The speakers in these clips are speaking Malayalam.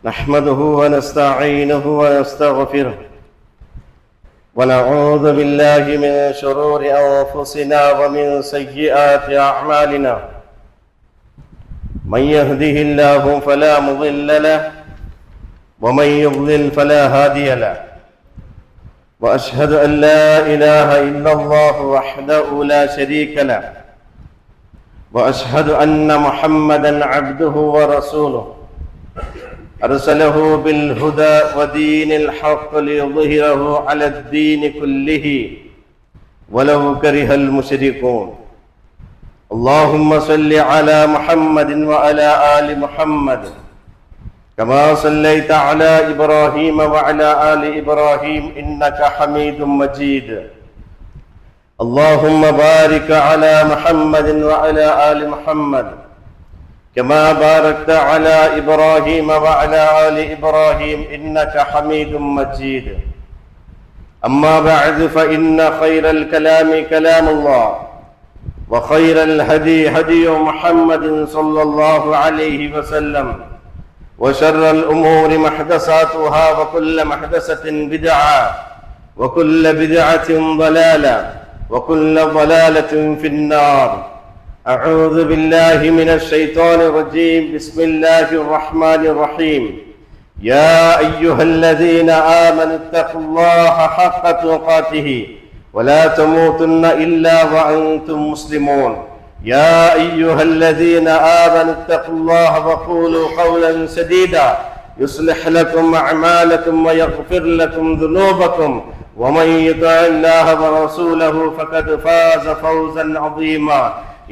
نحمده ونستعينه ونستغفره ونعوذ بالله من شرور أنفسنا ومن سيئات أعمالنا من يهده الله فلا مضل له ومن يضلل فلا هادي له وأشهد أن لا إله إلا الله وحده لا شريك له وأشهد أن محمدا عبده ورسوله أرسله بالهدى ودين الحق ليظهره على الدين كله ولو كره المشركون اللهم صل على محمد وعلى آل محمد كما صليت على إبراهيم وعلى آل إبراهيم إنك حميد مجيد اللهم بارك على محمد وعلى آل محمد كما باركت على إبراهيم وعلى آل إبراهيم إنك حميد مجيد أما بعد فإن خير الكلام كلام الله وخير الهدي هدي محمد صلى الله عليه وسلم وشر الأمور محدثاتها وكل محدثة بدعة وكل بدعة ضلالة وكل ضلالة في النار أعوذ بالله من الشيطان الرجيم بسم الله الرحمن الرحيم يا أيها الذين آمنوا اتقوا الله حق تقاته ولا تموتن إلا وأنتم مسلمون يا أيها الذين آمنوا اتقوا الله وقولوا قولا سديدا يصلح لكم أعمالكم ويغفر لكم ذنوبكم ومن يطع الله ورسوله فقد فاز فوزا عظيما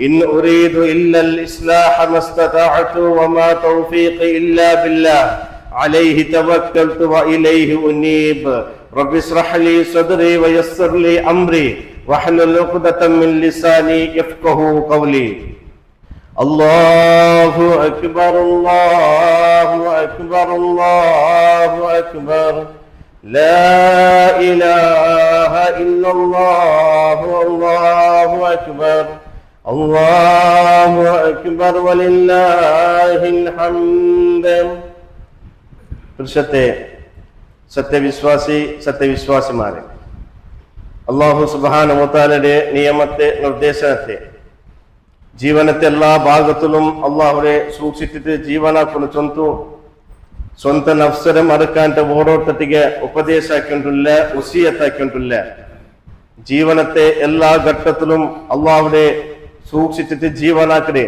إن أريد إلا الإصلاح ما استطعت وما توفيقي إلا بالله عليه توكلت وإليه أنيب رب اشرح لي صدري ويسر لي أمري واحلل عقدة من لساني يفقهوا قولي الله أكبر الله أكبر الله أكبر لا إله إلا الله الله أكبر الله أكبر ولله الحمد സത്യവിശ്വാസിമാരെ അല്ലാഹു സുബ്ഹാനഹു വ തആലയുടെ നിയമത്തെ നിർദ്ദേശത്തെ ജീവനത്തെ എല്ലാ ഭാഗത്തിലും അല്ലാഹുവെ സൂക്ഷിച്ചിട്ട് ಜೀವನವನ್ನು ಸ್ವಂತ ನಫ್ಸರ ಮರಕಾಂತ ಓಡೋಟತಿಗೆ ಉಪದೇಶ ಹಾಕೊಂಡಿಲ್ಲ ವಸಿಯತ್ ಹಾಕೊಂಡಿಲ್ಲ ജീവനത്തെ എല്ലാ ഘട്ടത്തിലും അല്ലാഹുവെ സൂക്ഷിച്ചിട്ട് ജീവനാക്കരെ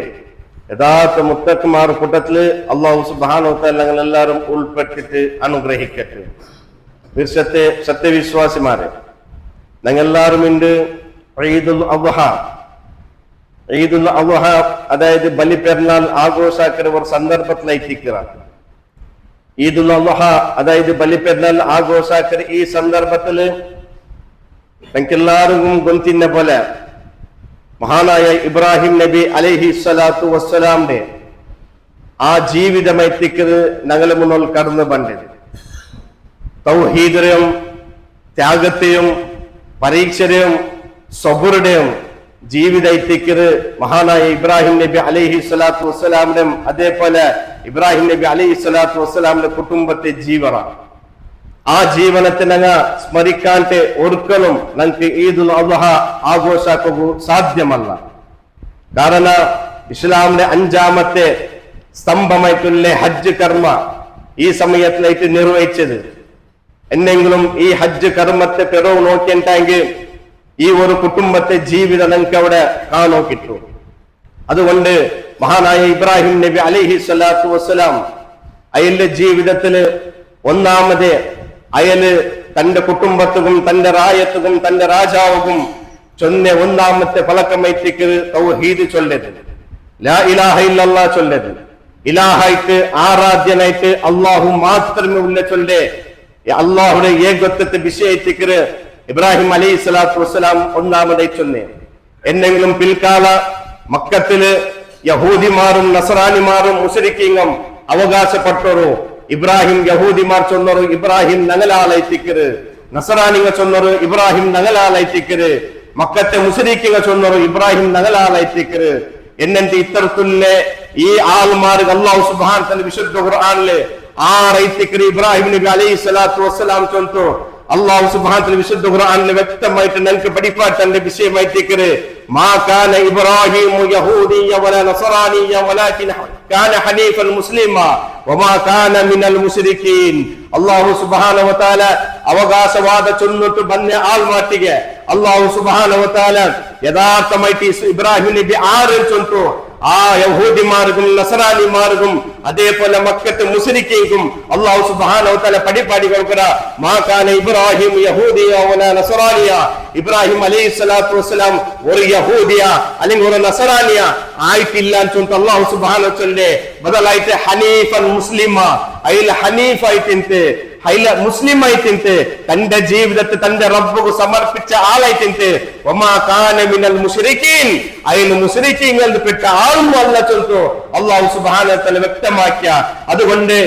യഥാർത്ഥ മുത്തഖ്മാർ കൂട്ടത്തില് അല്ലാഹു സുബ്ഹാനഹു വ തആല ഞങ്ങളെല്ലാവരും ഉൾപ്പെട്ടിട്ട് അനുഗ്രഹിക്കട്ടെ. സത്യവിശ്വാസിമാരെ ഞങ്ങളെല്ലാവരും ഇന്ന് ഈദുൽ അദ്ഹ അതായത് ബലിപെരുന്നാൾ ആഘോഷാക്കുന്ന ഒരു സന്ദർഭത്തിലെത്തിക്കുകയാണ്. ഈദുൽ അദ്ഹ അതായത് ബലിപെരുന്നാൾ ആഘോഷാക്കുന്ന ഈ സന്ദർഭത്തില് നമുക്കെല്ലാവർക്കും ഗൊന്തിന്ന പോലെ മഹാനായ ഇബ്രാഹിം നബി അലൈഹി സ്വലാത്തു വസ്സലാമിന്റെ ആ ജീവിതം എത്തിക്കുന്നത് ഞങ്ങളുടെ മുന്നിൽ കടന്നു പണ്ടത് തൗഹീദിനെയും ത്യാഗത്തെയും പരീക്ഷരെയും സബറിന്റെയും ജീവിതം എത്തിക്കുന്നത് മഹാനായ ഇബ്രാഹിം നബി അലൈഹി സ്വലാത്തു വസ്സലാമിനും അതേപോലെ ഇബ്രാഹിം നബി അലൈഹി സ്വലാത്തു വസ്സലാമിന്റെ കുടുംബത്തെ ജീവനാണ്. ആ ജീവനത്തെ ഞങ്ങൾ സ്മരിക്കാണ്ട് ഒരിക്കലും ഞങ്ങൾക്ക് ഈദുൽ അദ്ഹ ആഘോഷാക്കുക സാധ്യമല്ല. കാരണം ഇസ്ലാമിന്റെ 5ാമത്തെ സ്തംഭമായിട്ടുള്ള ഹജ്ജ് കർമ്മ ഈ സമയത്തിലേക്ക് നിർവഹിച്ചത്. എന്നെങ്കിലും ഈ ഹജ്ജ് കർമ്മത്തെ പിറവ് നോക്കിയിട്ടെങ്കിൽ ഈ ഒരു കുടുംബത്തെ ജീവിതം ഞങ്ങൾക്ക് അവിടെ കാണോ കിട്ടും. അതുകൊണ്ട് മഹാനായ ഇബ്രാഹിം നബി അലൈഹി സ്വലാത്തു വസ്സലാം അയാളുടെ ജീവിതത്തില് ഒന്നാമത് അയാള് തന്റെ കുടുംബത്തും തന്റെ റായത്തും തന്റെ രാജാവും ചൊന്ന ഒന്നാമത്തെ പഴക്കമൈത്തിക്ക് തൗഹീദ് ചൊല്ലത്, ലാ ഇലാഹ ഇല്ലല്ലാഹ് ചൊല്ലത്. ഇലാഹായിട്ട് ആരാധ്യനായിട്ട് അള്ളാഹു മാത്രമേ ഉള്ള ചൊല്ലേ അള്ളാഹുടെ ഏകത്വത്തെ വിഷയത്തിക്ക് ഇബ്രാഹിം അലൈഹി സ്വലാത്തു വസ്സലാം ഒന്നാമതായി ചൊന്നേ. എന്നെങ്കിലും പിൽക്കാല മക്കത്തില് യഹൂദിമാരും നസറാനിമാരും മുശ്രിക്കീങ്ങളും അവകാശപ്പെട്ടോരോ ഇബ്രാഹിം യഹൂദിമാർ ചൊന്നോರು ഇബ്രാഹിം ഞങ്ങളാളൈത്തിക്കര്, നസറാനിങ്ങ ചൊന്നോರು ഇബ്രാഹിം ഞങ്ങളാളൈത്തിക്കര്, മക്കത്തെ മുശ്രിക്കീങ്ങൾ ചൊന്നോರು ഇബ്രാഹിം ഞങ്ങളാളൈത്തിക്കര്. എന്നത്തെ ഇത്തരത്തിലുള്ള ഈ ആൾമാർക്ക് അല്ലാഹു സുബ്ഹാനഹു വ തആല വിശുദ്ധ ഖുർആനിലെ ഇബ്രാഹിം നബി അലൈഹി സ്വലാത്തു വസ്സലാം ചൊല്ലുന്നു. അല്ലാഹു സുബ്ഹാനഹു വ തആല വിശുദ്ധ ഖുർആനിൽ വ്യക്തമായിട്ട് നമുക്ക് പഠിപ്പാട്ടന്റെ വിഷയമായിട്ട് മാ കാന ഇബ്രാഹിമു യഹൂദിയ വലാ നസറാനിയ വലാകിൻ കാന ഹനീഫൻ മുസ്ലിമ വമാ കാന മിനൽ മുശ്രികീൻ. അല്ലാഹു സുബ്ഹാനഹു വ തആല അവകാശവാദ ചൊല്ലിട്ട് ബന്ന ആൾ മാറ്റിಗೆ അല്ലാഹു സുബ്ഹാനഹു വ തആല യഥാർത്ഥമായിട്ട് ഇബ്രാഹിം നബി ആരെ ചൊല്ലുന്നു. ആ യഹൂദിമാർക്കും നസറാനിമാർക്കും അതേപോലെ മക്കത്തെ മുസ്ലിക്കീക്കും അല്ലാഹു സുബ്ഹാനഹു വ തആല പഠിപ്പാടി കൊടുക്കറ മാ കാന ഇബ്രാഹിം യഹൂദിയ വലാ നസറാനിയ. ഇബ്രാഹിം അലൈഹി സ്വലാത്തു വസ്സലാം ഒരു യഹൂദിയ അല്ലെങ്കിൽ ഒരു നസറാനിയ ആയിട്ടില്ല എന്ന് ചൊല്ലുന്നു അല്ലാഹു സുബ്ഹാനഹു വ തആല. ബദലായിട്ട് ഹനീഫൻ മുസ്ലിമ അയില ഹനീഫ് ആയിട്ടിಂತೆ അയില മുസ്ലിം ആയിട്ടിಂತೆ തന്റെ ജീവിതത്തെ തന്റെ റബ്ബിന് സമർപ്പിച്ച ആളായിട്ടിಂತೆ വമാ കാന മിനൽ മുശ്രികീൻ അയില മുശ്രികീങ്ങളിൽ പെട്ട ആളും അല്ല ചൊല്ലുന്നു അല്ലാഹു സുബ്ഹാനഹു വ തആല വ്യക്തമാക്കിയ. അതുകൊണ്ട്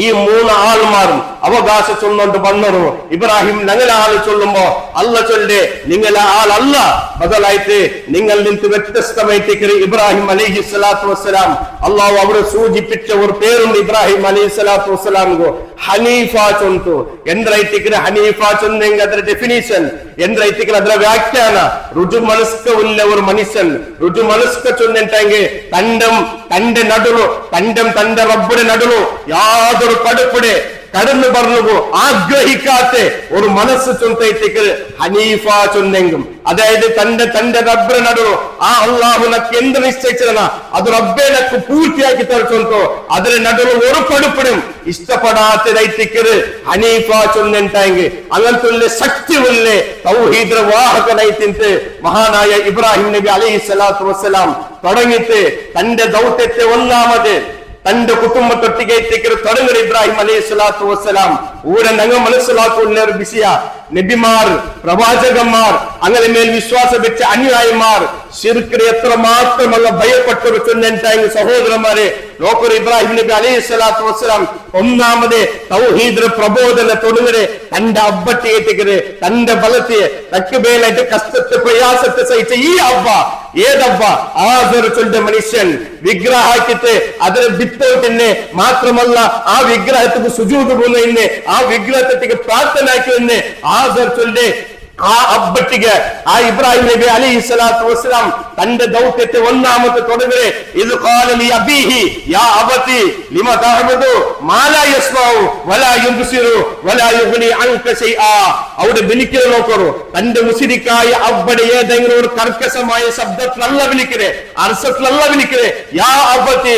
ഈ മൂന്ന് ആൾമാരും അവകാശ ചൊല്ലുകൊണ്ട് വന്നോ. ഇബ്രാഹിം ഞങ്ങളെ ആള് ചൊല്ലുമ്പോ അല്ല ചൊല്ലേ നിങ്ങളെ ആളല്ല, ബദലായിട്ട് നിങ്ങൾ നിന്ന് വ്യത്യസ്തമായിട്ട് ഇബ്രാഹിം അലൈഹി സ്വലാത്തു വസ്സലാം അള്ളാഹു അവരെ സൂചിപ്പിച്ച ഒരു പേരുണ്ട് ഇബ്രാഹിം അലൈഹി സ്വലാത്തു വസ്സലാംഗു ഹനീഫ ചൊല്ಲು. ಎಂದ್ರೈತಿಕ್ರೆ ಹನೀಫ ಚೊಂದೆಂಗ ಅದರ ಡೆಫಿನಿಷನ್ ಎಂದ್ರೈತಿಕ್ರೆ ಅದರ ವ್ಯಾಖ್ಯಾನ ರುಜು ಮನಸ್ಕ ಉಳ್ಳ ഒരു മനുഷ്യൻ ರುಜು ಮನಸ್ಕ ചൊന്നെಂಟಂಗೆ തന്റെ നടുಲು തന്റെ റബ്ബിന്റെ നടുಲು യാതൊരു കടുപ്പിടെ കടന്നു പറഞ്ഞു ആഗ്രഹിക്കാത്ത ഒരു മനസ്സ് ചൊന്തൈത്തിക്ക് ഹനീഫ ചൊന്നെങ്കും. അതായത് തന്റെ റബ്ബിനെ നടുന്നു ആ അള്ളാഹു നക്ക് എന്ത് നിശ്ചയിച്ചതന അത് റബ്ബെ നക്ക് പൂർത്തിയാക്കി തരച്ചൊന്തോ അതിന് നടുന്നു ഒരു കടുപ്പിടും ഇഷ്ടപ്പെടാത്തതൈത്തിക്ക് ഹനീഫ ചൊന്നെಂಟಂಗೆ അങ്ങനത്തെ ശക്തി ഉള്ളേ തൗഹീദ് വാഹകനൈത്തിಂತೆ മഹാനായ ഇബ്രാഹിം നബി അലൈഹി സ്വലാത്തു വസ്സലാം തുടങ്ങിയിട്ട് തന്റെ ദൗത്യത്തെ ഒന്നാമത് തന്റെ കുടുംബത്തൊട്ടിಗೆ തുടങ്ങുന്ന ഇബ്രാഹിം അലൈഹി സ്വലാത്തു വസ്സലാം ഊരെ ഞങ്ങൾ മനസ്സിലാക്കുന്ന ഒരു വിഷയ നബിമാർ പ്രവാചകന്മാർ അങ്ങനെ മേൽ വിശ്വാസം വെച്ച അനുയായിമാർ ശിർക്കിനെ എത്ര മാത്രമല്ല ഭയപ്പെട്ടവർ ചൊന്നെಂಟಂಗೆ സഹോദരന്മാരെ നോക്കൊരു ഇബ്രാഹിം നബി അലൈഹി സ്വലാത്തു വസ്സലാം ഒന്നാമത് തൗഹീദ് പ്രബോധന തുടങ്ങുന്നത് തന്റെ അബ്ബട്ടിയെ തന്റെ ബലത്തെ തക്ക് മേലായിട്ട് കഷ്ടത്തെ പ്രയാസത്തെ സഹിച്ച ഈ അബ്ബ ഏതബ്ബ ആദർ ചൊല്ലുന്ന മനുഷ്യൻ വിഗ്രഹ ആക്കിയിട്ട് അതിന് ಬಿತ್ತೋಟನ್ನೇ മാത്രമല്ല ആ വിഗ്രഹത്തിന് സുജൂദ് ചെയ്യുന്നതിനെ ആ വിഗ്രഹത്തിലേക്ക് പ്രാർത്ഥന ആക്കുന്നതിനെ ആദർ ചൊല്ലെ ആ അബ്ബട്ടിಗೆ ആ ഇബ്രാഹിം നബി അലൈഹി സ്വലാത്തു വസ്സലാം തന്റെ ദൗത്യത്തെ ഒന്നാമത്തെ തുടങ്ങുന്നത് ഇത് ഖാല ലി അബീഹി യാ അബതി ലിമ തഅബുദു മാ ലാ യസ്മഉ വലാ യുബ്സിറു വലാ യുഗ്നി അൻക ശൈആ. അവിടെ വിളിക്കുക നോക്കൂ തന്റെ മുസ്ലിക്കായ അബ്ബടെ ഏതെങ്കിലും ഒരു കർക്കശമായ ശബ്ദത്തിലല്ല വിളിക്കരെ അർസത്തിലല്ല വിളിക്കരെ യാ അബതി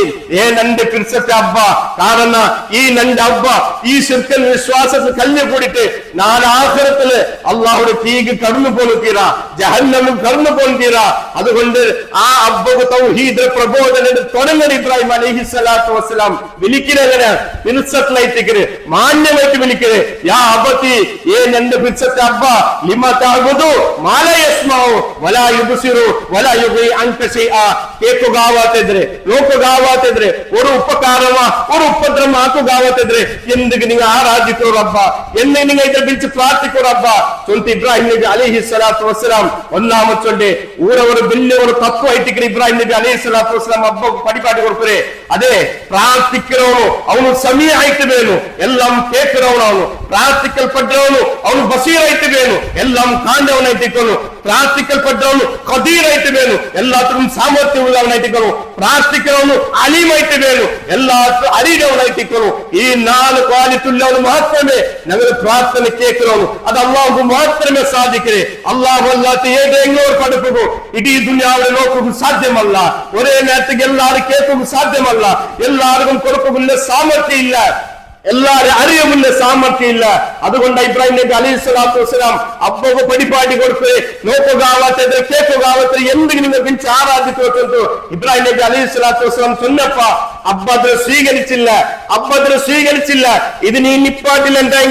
നന്റെ പിർസത്തെ അബ്ബ. കാരണം ഈ നന്റെ അബ്ബ ഈ ശിർക്കൽ വിശ്വാസത്തിൽ കല്ല് കൂടിയിട്ട് നാളെ ആഖിറത്തില് അല്ലാഹുവിന്റെ തീക്ക് കടന്നു പോലുത്തീരാ ജഹന്നമും കടന്നു പോലുത്തീരാ. അതുകൊണ്ട് ആ അബ്ബക്ക് തൗഹീദ് പ്രബോധന തുടങ്ങുന്ന ഇബ്രാഹിം അലൈഹി സ്വലാത്തു വസ്സലാം വിളിക്കുന്നത് പിർസത്തിലായിട്ട് മാന്യമായിട്ട് വിളിക്കരുത് യാ അബതി നന്റെ പിർസത്തെ അബ്ബ ലിമ തഅബുദു മാ ലാ യസ്മഉ വലാ യുബ്സിറു വലാ യുഗ്നി അൻക ശൈആ. കേൾക്കുകയാവാത്തിದ್ರೆ നോക്കുകയാവാത്തിದ್ರೆ ഒരു ഉപകാരമ ഒരു ഉപദ്രവം ആക്കുകയാവാത്തിದ್ರೆ എന്തിന് നിങ്ങൾ ആരാധിക്കോ റബ്ബ എന്ന് നിങ്ങൾ ഇതിൽ വിളിച്ച് പ്രാർത്ഥിക്കോ റബ്ബ ചൊല്ലിട്ട് ഇബ്രാഹിം നബി അലൈഹി സ്വലാത്തു വസ്സലാം ഒന്നാമത് ചൊല്ലെ ഒരു വലിയ ഒരു തത്വമായിട്ട് ഇബ്രാഹിം നബി അലൈഹി സ്വലാത്തു വസ്സലാം അബ്ബക്ക് പഠിപ്പാട്ടി കൊടുക്കേ. അതെ പ്രാർത്ഥിக்கிறവನು ಅವನು ಸಮೀ ಆಯ್ತು ಬೇನು എല്ലാം കേൾക്കുന്നവനാണ്. പ്രാർത്ഥിക്കൽപ്പെട്ടവನು അവನು ബസീറായിട്ട് വേണു എല്ലാം കാണ്ടവനായിട്ടിരിക്കുന്നു. പ്രാർത്ഥിക്കൽപ്പെട്ടവನು ഖദീറായിട്ട് വേണു എല്ലാത്തിനും സാമർത്ഥ്യമുള്ളവനായിട്ടിരിക്കുന്നു. പ്രാർത്ഥിക്കുന്നവನು അലീമായിട്ട് വേണു എല്ലാത്തിനും അറിയുന്നവനായിട്ടിരിക്കുന്നു. ഈ 4 ക്വാളിറ്റി ഉള്ളവന് മാത്രമേ ഞങ്ങൾ പ്രാർത്ഥന കേൾക്കുന്നവನು. അത് അള്ളാഹു മാത്രമേ സാധിക്കേ. അള്ളാഹു അല്ലാത്ത ഏതെങ്കിലും ഒരു പഠിപ്പുകോ ഇടീ ദുനിയാവിലെ നോക്കുക സാധ്യമല്ല. ഒരേ നേരത്തേക്ക് എല്ലാവരും കേൾക്കുക സാധ്യമല്ല. എല്ലാവർക്കും കൊടുക്കുന്നില്ല സാമർത്ഥ്യം ഇല്ല, എല്ലാരും അറിയുമില്ല സാമർത്ഥ്യം ഇല്ല. അതുകൊണ്ട് ഇബ്രാഹിം നബി അലൈഹി സ്വലാത്തു വസ്സലാം അബ്ബക്ക് പഠിപ്പാട്ടി കൊടുത്ത് നോക്കുകയാവാത്തത് കേൾക്കുകയാവാത്തത് എന്തെങ്കിലും വിളിച്ച് ആരാധിച്ചു ഇബ്രാഹിം നബി അലൈഹി സ്വലാത്തു വസ്സലാം ചൊന്നപ്പ അബ്ബദ്ര സ്വീകരിച്ചില്ല. ഇത് നീ നിപ്പാട്ടിലെങ്കിൽ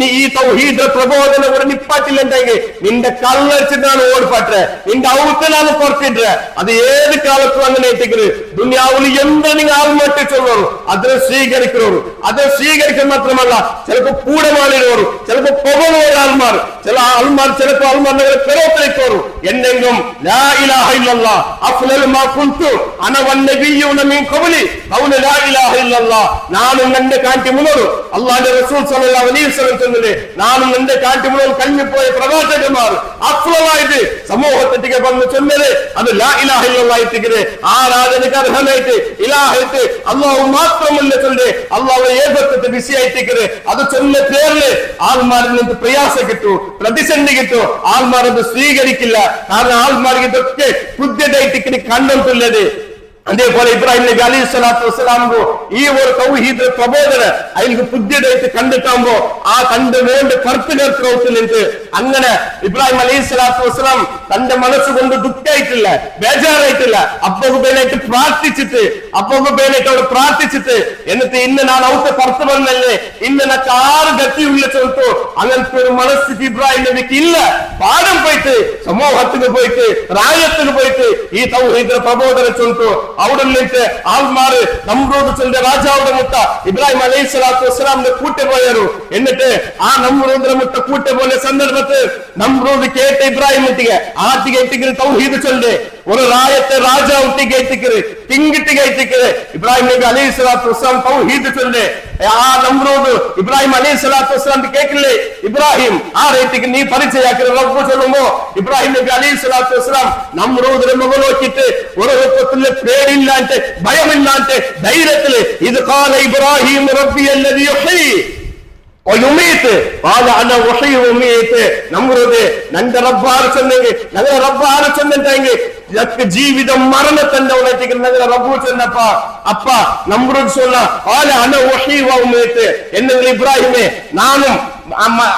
നീ ഈ തൗഹീദ് പ്രബോധന കൂടെ നിപ്പാട്ടിലെങ്കിൽ നിന്റെ കള്ളടിച്ചിട്ടാണ് ഓടിപ്പാട്ടെ നിന്റെ ഔത്തലാണ് പുറത്തിട്ട്. അത് ഏത് കാലത്തും അങ്ങനെ എത്തിക്കരുത്. ദുനിയാവിൽ എന്ത് നിങ്ങൾ ആൾമാറ്റി ചൊല്ലണം അതിനെ സ്വീകരിക്കുന്നവർ അത് സ്വീകരിക്കാൻ മാത്രമല്ല ചിലപ്പോ കൂടമാളിനോറും ചിലപ്പോ പുകമുള്ള ആൾമാർ ചില ആൾമാർ ചിലപ്പോ ആൾമാർ പിറത്തിലേക്കോറും എന്തെങ്കിലും ലാ ഇലാഹ ഇല്ലല്ലാഹ് ഇല്ലല്ലാഹ് അഫ്ളലു മാ കുൻതു അന വന്നബിയ്യൂന മിൻ ഖബ്ലി ഖൗല ലാ ഇലാഹ ഇല്ലല്ലാഹ് നാനും എന്റെ കാട്ടി മുന്നോട് അല്ലാഹുവിന്റെ റസൂൽ സല്ലല്ലാഹു അലൈഹി വസല്ലം ചൊല്ലുന്നു നാനും എന്റെ കാട്ടി മുന്നോട് കഴിഞ്ഞുപോയ പ്രവാചകന്മാർ അഫ്ളലായിട്ട് സമൂഹത്തിലേക്ക് വന്ന് ചൊല്ലുന്നത് അത് ലാ ഇലാഹ ഇല്ലല്ലാഹ് ഇത്തിക്കരെ ആരാധനക്ക് അർഹനായിട്ട് ഇലാഹത്ത് അല്ലാഹു മാത്രമല്ല ചൊല്ല് അല്ലാഹുവിന്റെ ഏകത്വത്തെ വിഷയായിട്ടിക്കരെ അത് ചൊല്ലുന്ന പേരില് ആൾമാരിൽ നിന്ന് പ്രയാസം കിട്ടൂ പ്രതിസന്ധി കിട്ടൂ ആൾമാർ അത് സ്വീകരിക്കില്ല കാരണം ആൾമാർക്ക് ഇതൊക്കെ പുതിയതായിട്ട് കണ്ടിട്ടുള്ളത് അതേപോലെ ഇബ്രാഹിം നബി അലൈഹി സ്വലാത്തു വസ്സലാമോ ഈ ഒരു തൗഹീദ് പ്രബോധന അതിലേക്ക് പുതിയതായിട്ട് കണ്ടിട്ടാകുമ്പോ ആ കണ്ട് വേണ്ട കറുത്ത് അങ്ങനെ ഇബ്രാഹിം അലൈഹി സ്വലാത്തു വസ്സലാം തന്റെ മനസ്സുകൊണ്ട് ദുഃഖായിട്ടില്ല ബേജാറായിട്ടില്ല അപ്പുബേനായിട്ട് പ്രാർത്ഥിച്ചിട്ട് അവിടെ പ്രാർത്ഥിച്ചിട്ട് എന്നിട്ട് ഇന്ന് ഞാൻ ഔട്ട് പുറത്തു വന്നല്ലേ ഇന്ന് എനിക്ക് ആറ് ഗതിയുള്ള ചൊല്ലു അങ്ങനത്തെ ഒരു മനസ്സ് ഇബ്രാഹിം നബിക്ക് ഇല്ല പാഠം പോയിട്ട് സമൂഹത്തിന് പോയിട്ട് രാജ്യത്തിന് പോയിട്ട് ഈ തൗഹീദ് പ്രബോധന ചൊല്ലു അവിടെ നിന്നിട്ട് ആൾമാര് നമ്രൂദ് ചൊല്ലിയ രാജാവുടെ മുട്ട ഇബ്രാഹിം അലൈഹി സ്വലാത്തു വസ്സലാമിന്റെ കൂട്ടുപോയാರು എന്നിട്ട് ആ നമ്രൂദിന്റെ മുട്ട കൂട്ടുപോലെ സന്ദർഭത്തിൽ നമ്രൂദ് കേട്ട ഇബ്രാഹിം മുട്ടിಗೆ ആട്ടിಗೆ ഇട്ടിക്കിന് തൗഹീദ് ചൊല്ല് ഒരു രായത്തെ രാജാവ് ഒട്ടിಗೆ ഇട്ടിക്കിന് തിങ്കിട്ടിಗೆ ഇട്ടിക്കിന് ഇബ്രാഹിം നബി അലൈഹി സ്വലാത്തു വസ്സലാം തൗഹീദ് ചൊല്ല് ആ നമ്രൂദ് ഇബ്രാഹിം അലൈഹി സ്വലാത്തു വസ്സലാം കേൾക്കില്ലേ ഇബ്രാഹിം ആ റേറ്റിക്ക് നീ പരിചയാക്കിയ റബ്ബ് ചൊല്ലുമ്പോ ഇബ്രാഹിം നബി അലൈഹി സ്വലാത്തു വസ്സലാം നമ്രൂദിനെ മുഖം നോക്കിയിട്ട് ഒരു രൂപത്തില് പേടില്ലാണ്ട് ഭയമില്ലാണ്ട് ധൈര്യത്തില് ഇത് ഖാല ഇബ്രാഹിം റബ്ബി അല്ലദീ യുഹ്യി വയുമീത് ഖാല അന ഉഹ്യി വയുമീത് നമ്രൂദ് നന്റെ റബ്ബാർ ചെന്നെങ്കിൽ ഞങ്ങളുടെ റബ്ബാർ ചെന്നിട്ടെങ്കിൽ ജീവിതം മരണത്തിന്റെ ഉണറ്റിക്ക് ഞങ്ങളുടെ റബ്ബു ചെന്നപ്പ അപ്പ നമ്രൂദ് ചൊല്ല ഖാല അന ഉഹ്യി വയുമീത് എന്നെങ്കിൽ ഇബ്രാഹിമേ നാനും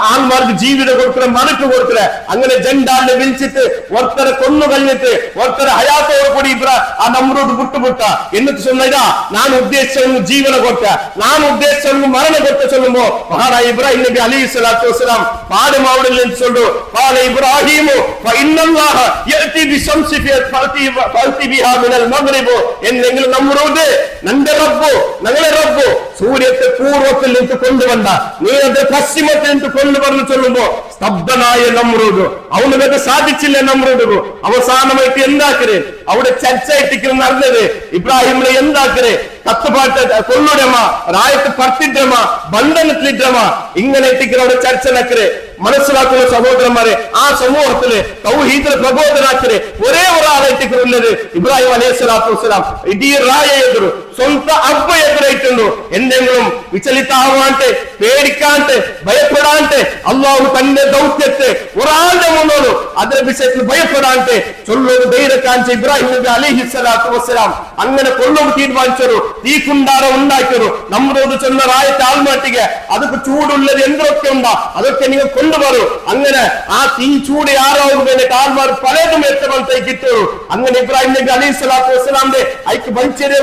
ആൾമാർക്ക് ജീവിതം കൊടുക്കണ മണക്ക് കൊടുക്കണ അങ്ങനെ ജണ്ടാലിനെ വിളിച്ചിട്ട് ഒരുത്തരെ കൊന്നു കഴിഞ്ഞിട്ട് ഒരുത്തരെ ഹയാത്തോട് കൂടി ആ നമ്രൂദ് വിട്ടുപുട്ട എന്നിട്ട് ചൊല്ലതാ ഞാൻ ഉദ്ദേശിച്ചു ജീവന കൊടുത്ത ഞാൻ ഉദ്ദേശിച്ചു മരണ കൊടുത്ത ചൊല്ലുമ്പോ മഹാനായ ഇബ്രാഹിം നബി അലൈഹി സ്വലാത്തു വസ്സലാം പാടും അവിടെ നിന്ന് ചൊല്ലു ഖാല ഇബ്രാഹിമു ഫഇന്നല്ലാഹ യഅതി ബിശംസി ഫഅതി ബിഹാ മിനൽ മഗ്രിബ് എന്നെങ്കിലും നമ്രൂദ് നന്റെ റബ്ബു ഞങ്ങളുടെ റബ്ബു സൂര്യത്തെ പൂർവ്വത്തിൽ നിന്ന് കൊണ്ടുവന്ന നീ അത് പശ്ചിമത്തിൽ നിന്ന് കൊണ്ടുവന്ന് ചൊല്ലുമ്പോ സ്തബ്ധനായ നമ്രൂദ് അവനത് സാധിച്ചില്ല നമ്രൂദ് അവസാനമായിട്ട് എന്താക്കര് അവിടെ ചർച്ചയായിട്ട് നടന്നത് ഇബ്രാഹിമിനെ എന്താക്കര് കത്തുപാട്ട് കൊള്ളുടമ രായത്ത് പർത്തിദ്രമ ബന്ധനത്തിലിദ്രമ ഇങ്ങനെ അവിടെ ചർച്ച നടക്കര് മനസ്സിലാക്കുന്ന സഹോദരന്മാരെ ആ സമൂഹത്തില് തൗഹീദിനെ പ്രബോധനാക്കര് ഒരേ ഒരാളായിട്ട് ഉള്ളത് ഇബ്രാഹിം അലൈഹി സ്വലാത്തു വസ്സലാം ഇടീ റായ എതിരു സ്വന്തം അബ്ബ എതിരായിട്ടുണ്ടോ എന്തെങ്കിലും വിചലിതാവാണ്ട് പേടിക്കാണ്ട് ഭയപ്പെടാണ്ട് അള്ളാഹു തന്റെ ദൗത്യത്തെ ഒരാളുടെ മുന്നോട് അതിന്റെ വിഷയത്തിൽ ഭയപ്പെടാണ്ട് ചൊല്ലൊരു ധൈര്യക്കാഞ്ച ഇബ്രാഹിം നബി അലൈഹി സ്വലാത്തു വസ്സലാം അങ്ങനെ കൊള്ളും തീരുമാനിച്ചൊരു തീക്കുണ്ടാറ ഉണ്ടാക്കിയൊരു നമ്മളോട് ചെന്ന റായത്തെ ആൾമാട്ടിക്ക് അതൊക്കെ ചൂടുള്ളത് എന്തൊക്കെ ഉണ്ടാ അതൊക്കെ നിങ്ങൾ കൊണ്ടുവരൂ അങ്ങനെ ആ തീ ചൂട് ആറാവുന്നതിന്റെ ആൾമാർ പലതും എത്തമത്തേക്ക് കിട്ടൂ അങ്ങനെ ഇബ്രാഹിം നബി അലൈഹി സ്വലാത്തു വസ്സലാമിന്റെ ഐക്ക് വലിച്ചെറിയ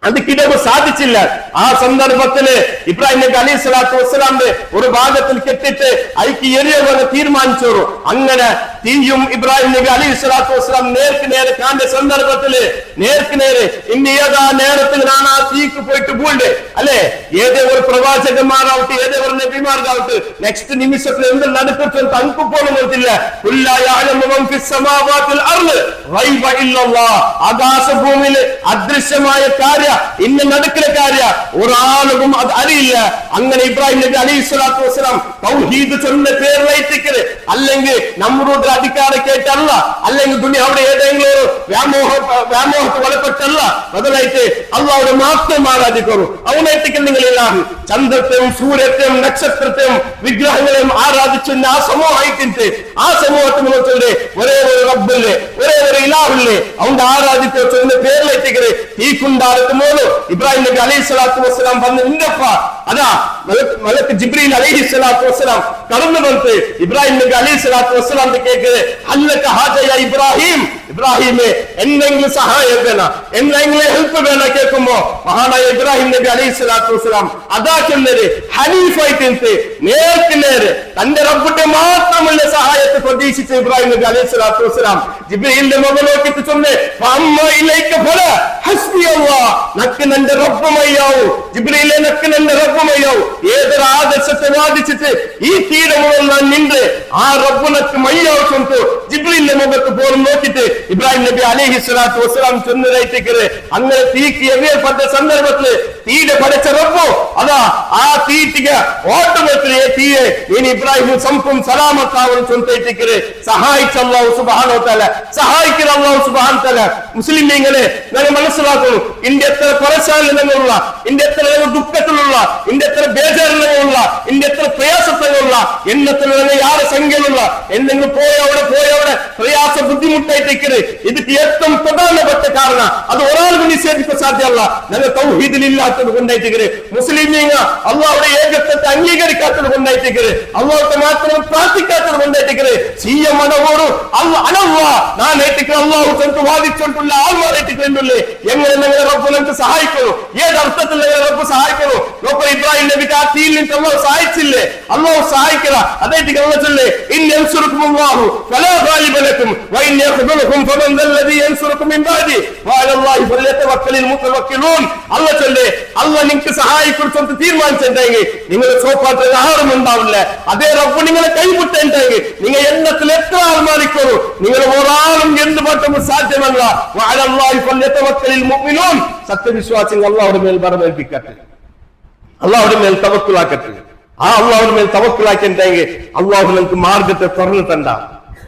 അതിക്കിടവ് സാധിച്ചില്ല ആ സന്ദർഭത്തില് ഇബ്രാഹിം നബി അലൈഹി സ്വലാത്തു വസ്സലാമിന്റെ ഒരു ഭാഗത്തിൽ കെട്ടിട്ട് ഐക്ക് എറിയുമെന്ന് തീരുമാനിച്ചു അങ്ങനെ തീയും ഇബ്രാഹിം നബി അലൈഹി സ്വലാത്തു വസ്സലാം നേർക്ക് നേരെ കാണ്ട സന്ദർഭത്തില് നേർക്ക് നേരെ ഇന്ന് ഏതാ നേരത്തിൽ ഞാൻ ആ തീക്ക് പോയിട്ട് പോണ്ടേ അല്ലെ ഏതേ ഒരു പ്രവാചകന്മാരാവട്ടെ ഏതേ ഒരു നബിമാർക്കാവട്ടെ നെക്സ്റ്റ് നിമിഷത്തിൽ എന്ത് നടക്കും തനിക്ക് പോലും നിർത്തില്ല ആകാശഭൂമിയില് അദൃശ്യമായ കാര്യ ഇന്ന് നടക്കുന്ന കാര്യ ഒരാളും അത് അറിയില്ല അങ്ങനെ ഇബ്രാഹിം നബി അലൈഹി സ്വലാത്തു വസ്സലാം തൗഹീദ് ചൊല്ലുന്ന പേരിലേറ്റിക്കല് അല്ലെങ്കിൽ നമ്രൂദ് അധികാരം കേട്ടല്ല അല്ലെങ്കിൽ ദുനിയാവിടെ ഏതെങ്കിലും ഒരു വ്യാമോഹത്ത് കൊലപ്പെട്ടല്ല ബദലായിട്ട് അള്ളാഹുടെ മാത്രം ആരാധിക്കൂ അവനായിട്ടിക്കൽ നിങ്ങളില്ലാതെ ചന്ദ്രത്തെയും സൂര്യത്തെയും നക്ഷത്രത്തെയും വിഗ്രഹങ്ങളെയും ആരാധിച്ചെന്ന് ആ സമൂഹമായിട്ടിട്ട് ആ സമൂഹത്തിന് ഒരേ ഒരു റബ്ബില്ലേ ഒരേ ഒരു ഇലാഹില്ലേ അവന്റെ ആരാധിക്കോ ചൊല്ലുന്ന പേരിലേറ്റിക്കല് ഈ കുണ്ടാരത്ത് മോള് ഇബ്രാഹിം നബി അലൈഹി സ്വലാത്തു വസ്സലാം വന്ന് നിന്നപ്പ അതാ മലക്ക് ജിബ്രീൽ അലൈഹി സ്വലാത്തു വസ്സലാം കടന്നു വന്നിട്ട് ഇബ്രാഹിം നബി അലൈഹി സ്വലാത്തു വസ്സലാം കേൾക്കുന്നത് അല്ലക ഹാജയ ഇബ്രാഹിം ഇബ്രാഹിമേ എന്തെങ്കിലും സഹായം വേണം എന്തെങ്കിലും ഹെൽപ്പ് വേണം കേൾക്കുമ്പോ മഹാനായ ഇബ്രാഹിം നബി അലൈഹി സ്വലാത്തു വസ്സലാം അതാ ചൊല്ലത് ഹനീഫായിട്ട് നേർക്ക് നേരെ തന്റെ റബ്ബിന്റെ മാത്രമുള്ള സഹായത്തെ പ്രതീക്ഷിച്ച ഇബ്രാഹിം നബി അലൈഹി സ്വലാത്തു വസ്സലാം ജിബ്രീലിന്റെ മുഖം നോക്കിയിട്ട് ചൊല്ലേ നക്ക് നന്റെ റബ്ബുമയ്യാവൂ ജിബ്രീലെ നക്ക് എന്റെ റബ്ബുമയോ ഏതൊരു ആദർശത്തെ വാദിച്ചിട്ട് ഈ തീരെ മുതൽ ഞാൻ നിന്റെ ആ റബ്ബുനക്ക് മയ്യോ ചൊന്തു ജിബ്രീലിന്റെ മുഖത്ത് പോലും നോക്കിയിട്ട് ഇബ്രാഹിം നബി അലൈഹി സ്വലാത്തു വസ്സലാം ചെന്നതായിട്ടേക്കര് അങ്ങനെ തീക്ക് എറിയപ്പെട്ട സന്ദർഭത്തില് തീരെ പഠിച്ച റബ്ബോ അതാ ആ തീറ്റിക ഓട്ടോമേറ്റിലെ തീയെ ഇനി ഇബ്രാഹിം സംപും സലാമത്താവും ചൊന്തേറ്റിക്കര് സഹായിച്ച അല്ലാഹു സുബ്ഹാനഹു വ തആല സഹായിക്കുന്ന അല്ലാഹു സുബ്ഹാനഹു വ തആല മുസ്ലിമീങ്ങളെ നിങ്ങൾ മനസ്സിലാക്കുന്നു ഇന്ത്യ എത്ര പരശാലിനുള്ള ഇന്ത്യ എത്ര ദുഃഖത്തിലുള്ള ഇന്ത്യ എത്ര ബേജാറിലുള്ള ഇന്ത്യ എത്ര പ്രയാസത്തിലുള്ള എണ്ണത്തിലുള്ള യാറെ സംഖ്യയിലുള്ള എന്തെങ്കിലും പോയവിടെ പ്രയാസ ബുദ്ധിമുട്ടായിട്ടേക്കര് ഇതിക്ക് ഏറ്റവും പ്രധാനപ്പെട്ട കാരണം അത് ഒരാൾക്ക് നിഷേധിക്കാൻ സാധ്യമല്ല ഞങ്ങൾ തൗഹീദിലില്ലാത്തത് കൊണ്ടായിട്ടേക്കര് മുസ്ലിമീങ്ങ അള്ളാഹുടെ ഏകത്വത്തെ അംഗീകരിക്കാത്തത് കൊണ്ടായിട്ടേക്കര് അള്ളാഹത്തെ മാത്രം പ്രാർത്ഥിക്കാത്തത് കൊണ്ടായിട്ടേക്കര് സീയമനവോട് ഞാൻ ഏറ്റിക്കുന്ന അള്ളാഹു ചെന്ന് വാദിച്ചോണ്ടുള്ള ആൾമാരേറ്റിക്കുന്നുള്ളേ എങ്ങനെ ഞങ്ങളെ റബ്ബ് നമുക്ക് സഹായിക്കുന്നു ഏത് അർത്ഥത്തിൽ ഞങ്ങളെ റബ്ബ് സഹായിക്കുന്നു നോക്കൂ ഇബ്രാഹിം നബിക്ക് ആ തീയിൽ നിന്ന് അള്ളാഹു സഹായിച്ചില്ലേ അള്ളാഹു സഹായിക്കുക അതേറ്റിക്ക് അള്ളാഹു ചൊല്ലേ ഇൻ യൻസുറുക്കും അല്ലാഹു ഫലാ ഗാലിബ ലക്കും വഇൻ യഖ്ദുലുക്കും ഫമൻ ദല്ലദി യൻസുറുക്കും മിൻ ബഅദി വഅലല്ലാഹി ഫല്യതവക്കലിൽ മുതവക്കിലൂൻ അള്ളാഹു ചൊല്ലേ അള്ളാഹ് നിങ്ങൾക്ക് സഹായിക്കുമെന്ന് തീരുമാനിച്ചിട്ടുണ്ടെങ്കിൽ നിങ്ങൾ സോപ്പാട്ട് ആരും ഉണ്ടാവില്ല അതേ റബ്ബ് നിങ്ങളെ കൈവിട്ടുണ്ടെങ്കിൽ നിങ്ങൾ എണ്ണത്തിൽ എത്ര ആൾമാരിക്കുന്നു നിങ്ങൾ ഒരാളും എന്ത് പറ്റുമ്പോൾ സാധ്യമല്ല വഅലല്ലാഹി ഫല്യതവക്കലിൽ മുഅ്മിനൂൻ സത്യവിശ്വാസികൾ അള്ളാഹുവിന്റെ മേൽ ബറമേൽപ്പിക്കട്ടെ അള്ളാഹുവിന്റെ മേൽ തവക്കുലാക്കട്ടെ ആ അള്ളാഹുവിന്റെ മേൽ തവക്കുലാക്കിണ്ടെങ്കിൽ അള്ളാഹു നിങ്ങൾക്ക് മാർഗത്തെ തുറന്നു തണ്ട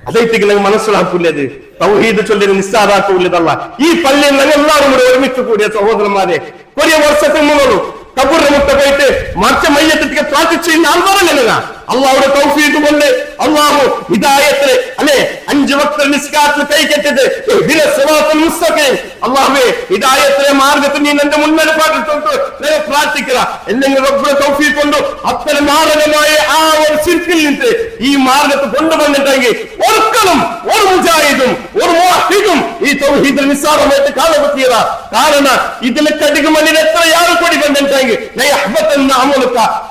അതേക്ക് നിങ്ങൾ മനസ്സിലാക്കൂലത് തൗഹീദ് ചൊല്ലി നിസ്സാരാക്കൂലതല്ല ഈ പള്ളിയിൽ ഞങ്ങൾ എല്ലാവരും കൂടെ ഒരുമിച്ച് കൂടിയ സഹോദരന്മാരെ ഒരു വർഷത്തിന് മുമ്പ് കബൂറിന്റെ മുട്ട പോയിട്ട് മറിച്ച മയ്യത്തിക്ക് പ്രാർത്ഥിച്ചു ആൾമാരല്ല അള്ളാഹുടെ തൗഫീഖ് കൊണ്ട് അള്ളാഹു ഹിദായത്ത് അല്ലെ 5 വക്ത നിസ്കാരത്തിൽ കൈകെട്ടത് അള്ളാഹുവേ ഹിദായത്തിലെ മാർഗത്തിൽ നീ എന്റെ മുന്നിൽ പ്രാർത്ഥിക്കുക എന്തെങ്കിലും റബ്ബിന്റെ തൗഫീഖ് കൊണ്ട് അത്തരം മാരകമായ ആ ഒരു ശിർക്കിൽ നിന്ന് ഈ മാർഗത്ത് കൊണ്ടുവന്നിട്ടെങ്കിൽ ഒരിക്കലും ഒരു മുജാഹിദും ഒരു മുവഹ്ഹിദും ഈ തൗഹീദിൽ നിസ്സാരമായിട്ട് കാണപ്പെട്ടില്ല കാരണം ഇതിലെ കടികുമണ്ണിൽ എത്ര യാൾ കൂടി കണ്ടിട്ടെങ്കിൽ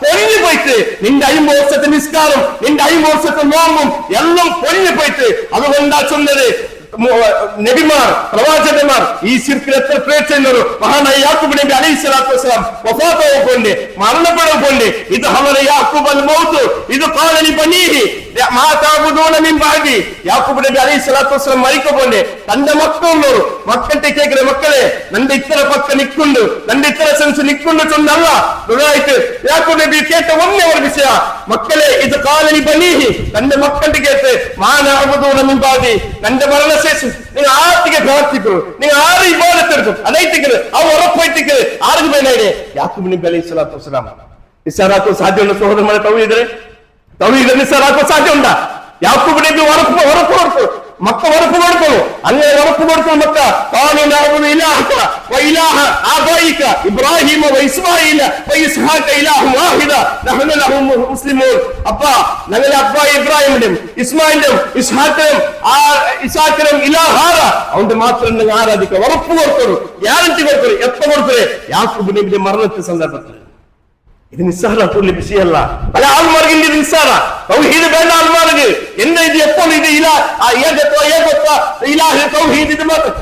പൊരിഞ്ഞു പോയിട്ട് നിന്റെ 50 വർഷത്തെ നിസ്കാരം നിന്റെ 50 വർഷത്തെ നോമ്പും എല്ലാം പൊരിഞ്ഞു പോയിട്ട് അതുകൊണ്ടാ ചൊന്നത് നബിമാർ പ്രവാചകന്മാർ ഈ ശിർക്കിൽ എത്ര പ്രേക്ഷകർ മഹാനായ യാക്കൂബ് നബി അലൈഹി സ്വലാത്തു വസ്സലാം വഫാത്താവും കൊണ്ട് മരണപ്പെടും കൊണ്ട് ഇത് ഹവല യാക്കൂബ് അൽ മൗത്ത് ഇത് ഖാല ലി ബനീഹി മാ തഅബുദൂന മിൻ ബഅദി യാക്കൂബ് നബി അലൈഹി സ്വലാത്തു വസ്സലാം മരിക്കകൊണ്ട് തന്റെ മക്കളുള്ളൂ മക്കളുടെ കേൾക്കുന്ന മക്കളെ നന്റെ ഇത്ര പക്ക നിൽക്കുന്നു നന്റെ ഇത്ര സെൻസ് നിൽക്കുന്നു ചൊന്നല്ല ദുആയിട്ട് യാക്കൂബ് നബി കേട്ട ഒന്നേ ഒരു വിഷയ മക്കളെ ഇത് ഖാല ലി ബനീഹി തന്റെ മക്കളുടെ കേട്ട് മാ നഅബുദൂന മിൻ ബഅദി തന്റെ മരണശേഷം നിങ്ങൾ ആർത്തിക്ക് പ്രാർത്ഥിക്കുന്നു നിങ്ങൾ ആര് ഇബാദത്തെടുക്കും അതേറ്റിക്കല് ആ ഉറപ്പായിട്ടിക്കല് ആർക്ക് വേണേ യാക്കൂബ് നബി അലൈഹി സ്വലാത്തു വസ്സലാം നിസ്സാറാക്കോ സാധ്യമുള്ള സഹോദരന്മാരെ തൗഹീദ് നിസ്സാറാക്കോ സാധ്യമുണ്ടാ യാക്കൂബ് നബി ഉറപ്പ് മക്ക ഉറപ്പ് കൊടുക്കുന്നു അങ്ങനെ ഉറപ്പ് കൊടുക്കുന്നു മക്ക ഇബ്രാഹിം അപ്പ ഞങ്ങളെ അപ്പ ഇബ്രാഹിമിന്റെയും ഇസ്മായിലിന്റെയും ഇസ്ഹാക്കിനും ഇലാഹാറ അതുകൊണ്ട് മാത്രം നിങ്ങൾ ആരാധിക്കുക ഉറപ്പ് കൊടുക്കുന്നു ഗ്യാരണ്ടി കൊടുക്കുന്നു എപ്പ കൊടുക്കേ യാക്കൂബ് നബിയുടെ മരണത്തെ സന്ദർഭത്തിൽ ഇത് നിസ്സാരത്തുള്ള വിഷയമല്ല പല ആൾമാർക്കും ഇത് നിസ്സാര തൗഹീദ് വേണ്ട ആൾമാർക്ക് എന്താ ഇത് എപ്പോൾ ഇത്